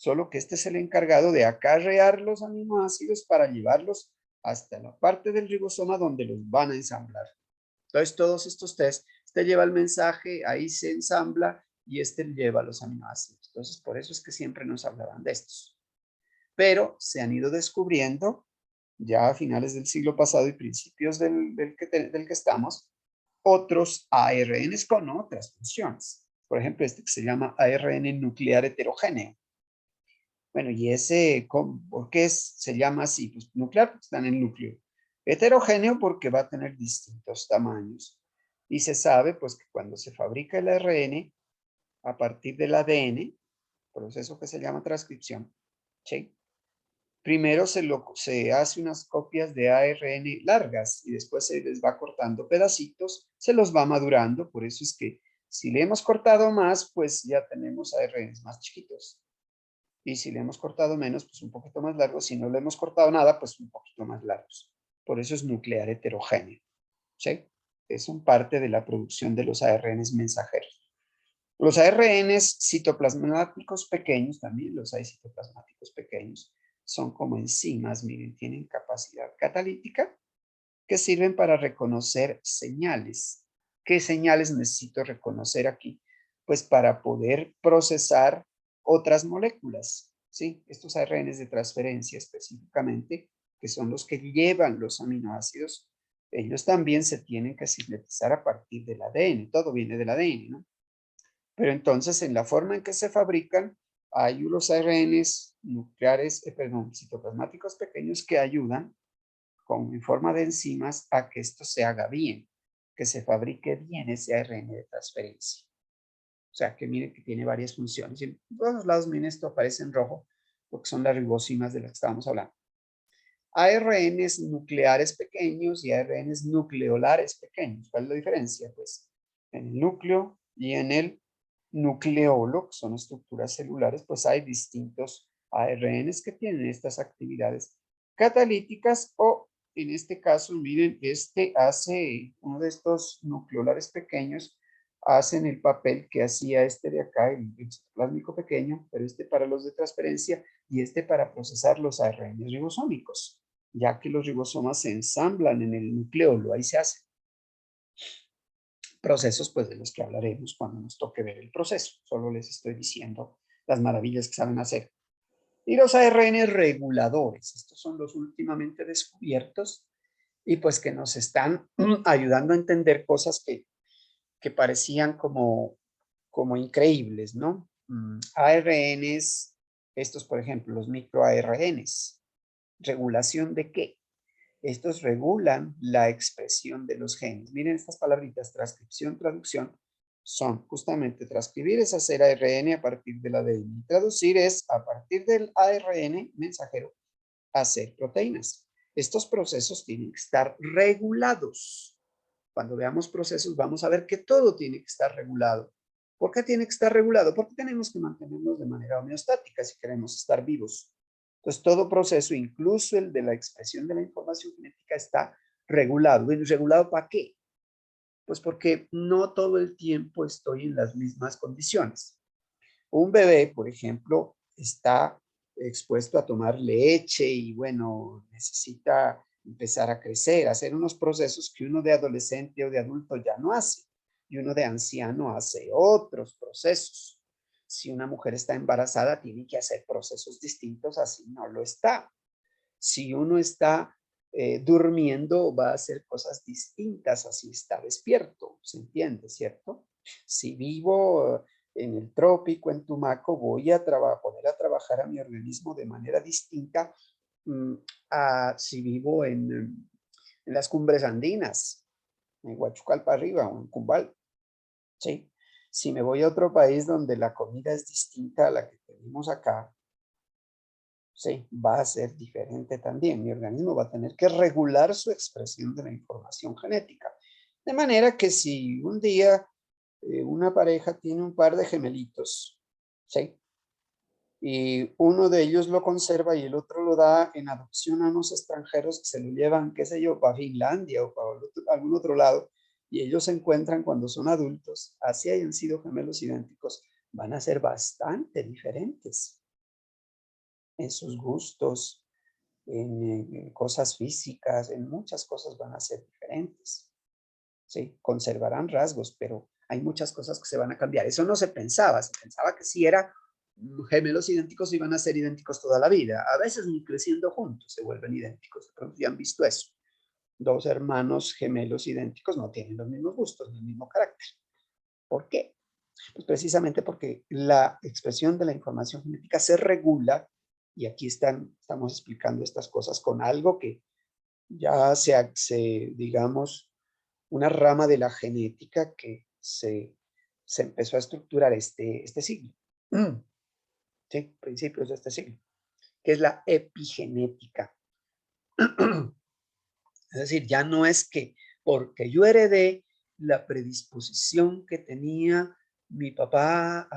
solo que este es el encargado de acarrear los aminoácidos para llevarlos hasta la parte del ribosoma donde los van a ensamblar. Entonces, todos estos test, este lleva el mensaje, ahí se ensambla y este lleva los aminoácidos. Entonces, por eso es que siempre nos hablaban de estos. Pero se han ido descubriendo ya a finales del siglo pasado y principios del que estamos, otros ARNs con otras funciones. Por ejemplo, este que se llama ARN nuclear heterogéneo. Bueno, y ese, ¿por qué se llama así? Pues nuclear porque está en el núcleo. Heterogéneo porque va a tener distintos tamaños. Y se sabe pues que cuando se fabrica el ARN, a partir del ADN, proceso que se llama transcripción, ¿sí? Primero se hace unas copias de ARN largas y después se les va cortando pedacitos, se los va madurando. Por eso es que si le hemos cortado más, pues ya tenemos ARNs más chiquitos. Y si le hemos cortado menos, pues un poquito más largos. Si no le hemos cortado nada, pues un poquito más largos. Por eso es nuclear heterogéneo. ¿Sí? Son parte de la producción de los ARNs mensajeros. Los ARNs citoplasmáticos pequeños, también los hay citoplasmáticos pequeños, son como enzimas, miren, tienen capacidad catalítica que sirven para reconocer señales. ¿Qué señales necesito reconocer aquí? Pues para poder procesar otras moléculas, ¿sí? Estos ARNs de transferencia específicamente, que son los que llevan los aminoácidos, ellos también se tienen que sintetizar a partir del ADN, todo viene del ADN, ¿no? Pero entonces en la forma en que se fabrican, hay unos ARNs nucleares, citoplasmáticos pequeños que ayudan en forma de enzimas a que esto se haga bien, que se fabrique bien ese ARN de transferencia. O sea, que miren que tiene varias funciones. Y en todos lados, miren, esto aparece en rojo, porque son las ribosimas de las que estábamos hablando. ARNs nucleares pequeños y ARNs nucleolares pequeños. ¿Cuál es la diferencia? Pues en el núcleo y en el nucleolo, que son estructuras celulares, pues hay distintos ARNs que tienen estas actividades catalíticas o en este caso, miren, uno de estos nucleolares pequeños hacen el papel que hacía este de acá, el citoplásmico pequeño, pero este para los de transferencia y este para procesar los ARNs ribosómicos, ya que los ribosomas se ensamblan en el nucleolo, ahí se hacen procesos pues de los que hablaremos cuando nos toque ver el proceso. Solo les estoy diciendo las maravillas que saben hacer. Y los ARN reguladores, estos son los últimamente descubiertos y pues que nos están ayudando a entender cosas que parecían como increíbles, ¿no? ARNs, estos por ejemplo, los microARNs. ¿Regulación de qué? Estos regulan la expresión de los genes. Miren estas palabritas, transcripción, traducción, son justamente transcribir es hacer ARN a partir del ADN. Traducir es a partir del ARN mensajero hacer proteínas. Estos procesos tienen que estar regulados. Cuando veamos procesos vamos a ver que todo tiene que estar regulado. ¿Por qué tiene que estar regulado? Porque tenemos que mantenernos de manera homeostática si queremos estar vivos. Entonces, todo proceso, incluso el de la expresión de la información genética, está regulado. ¿Y regulado para qué? Pues porque no todo el tiempo estoy en las mismas condiciones. Un bebé, por ejemplo, está expuesto a tomar leche y, bueno, necesita empezar a crecer, hacer unos procesos que uno de adolescente o de adulto ya no hace. Y uno de anciano hace otros procesos. Si una mujer está embarazada, tiene que hacer procesos distintos, así no lo está. Si uno está durmiendo, va a hacer cosas distintas, así está despierto, ¿se entiende, cierto? Si vivo en el trópico, en Tumaco, voy a poner a trabajar a mi organismo de manera distinta a si vivo en las cumbres andinas, en Huachucal para arriba o en Cumbal, ¿sí? Si me voy a otro país donde la comida es distinta a la que tenemos acá, sí, va a ser diferente también. Mi organismo va a tener que regular su expresión de la información genética. De manera que si un día una pareja tiene un par de gemelitos, ¿sí? Y uno de ellos lo conserva y el otro lo da en adopción a unos extranjeros que se lo llevan, qué sé yo, para Finlandia o para algún otro lado, y ellos se encuentran cuando son adultos, así hayan sido gemelos idénticos, van a ser bastante diferentes. en sus gustos, en cosas físicas, en muchas cosas van a ser diferentes. Sí, conservarán rasgos, pero hay muchas cosas que se van a cambiar. Eso no se pensaba que si eran gemelos idénticos iban a ser idénticos toda la vida. A veces ni creciendo juntos se vuelven idénticos. De pronto ya han visto eso. Dos hermanos gemelos idénticos no tienen los mismos gustos, ni el mismo carácter. ¿Por qué? Pues precisamente porque la expresión de la información genética se regula, y aquí estamos explicando estas cosas con algo que ya digamos, una rama de la genética que se empezó a estructurar este siglo. Sí, principios de este siglo, que es la epigenética. Es decir, ya no es que porque yo heredé la predisposición que tenía mi papá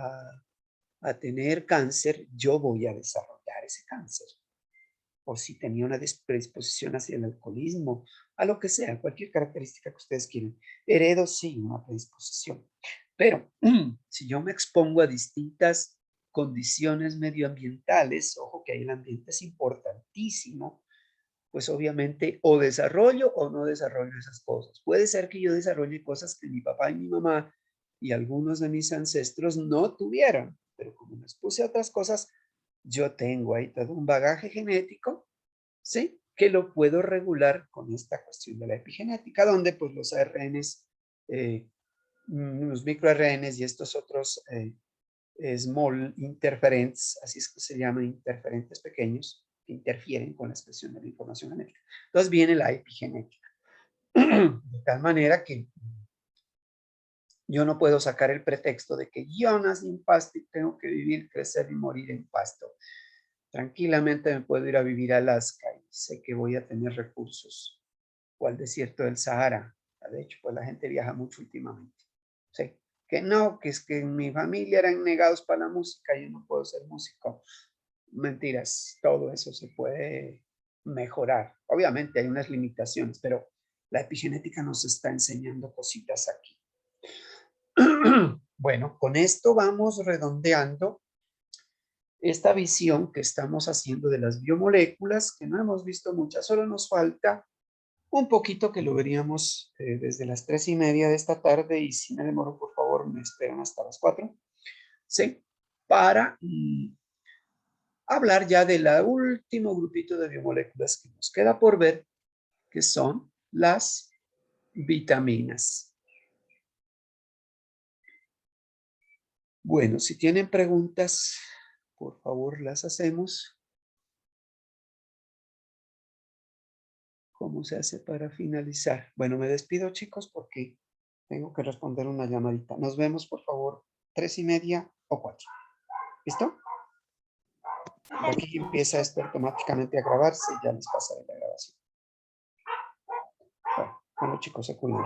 a tener cáncer, yo voy a desarrollar ese cáncer. O si tenía una predisposición hacia el alcoholismo, a lo que sea, cualquier característica que ustedes quieran. Heredo sí una predisposición. Pero si yo me expongo a distintas condiciones medioambientales, ojo que ahí el ambiente es importantísimo, pues obviamente o desarrollo o no desarrollo esas cosas. Puede ser que yo desarrolle cosas que mi papá y mi mamá y algunos de mis ancestros no tuvieron, pero como les puse otras cosas, yo tengo ahí todo un bagaje genético, ¿sí? Que lo puedo regular con esta cuestión de la epigenética, donde pues los ARNs, los microRNs y estos otros small interferents, así es que se llaman interferentes pequeños, que interfieren con la expresión de la información genética. Entonces viene la epigenética. De tal manera que yo no puedo sacar el pretexto de que yo nací en Pasto y tengo que vivir, crecer y morir en Pasto. Tranquilamente me puedo ir a vivir a Alaska y sé que voy a tener recursos. O al desierto del Sahara. De hecho, pues la gente viaja mucho últimamente. Sí. Que no, que es que en mi familia eran negados para la música, yo no puedo ser músico. Mentiras, todo eso se puede mejorar. Obviamente hay unas limitaciones, pero la epigenética nos está enseñando cositas aquí. Bueno, con esto vamos redondeando esta visión que estamos haciendo de las biomoléculas, que no hemos visto muchas, solo nos falta un poquito que lo veríamos desde las 3:30 de esta tarde, y si me demoro, por favor, me esperan hasta las 4, ¿sí? Para hablar ya del último grupito de biomoléculas que nos queda por ver, que son las vitaminas. Bueno, si tienen preguntas, por favor, las hacemos. ¿Cómo se hace para finalizar? Bueno, me despido, chicos, porque tengo que responder una llamadita. Nos vemos, por favor, 3:30 o 4. ¿Listo? Aquí empieza esto automáticamente a grabarse y ya les pasaré la grabación. Bueno, chicos, se cuidan.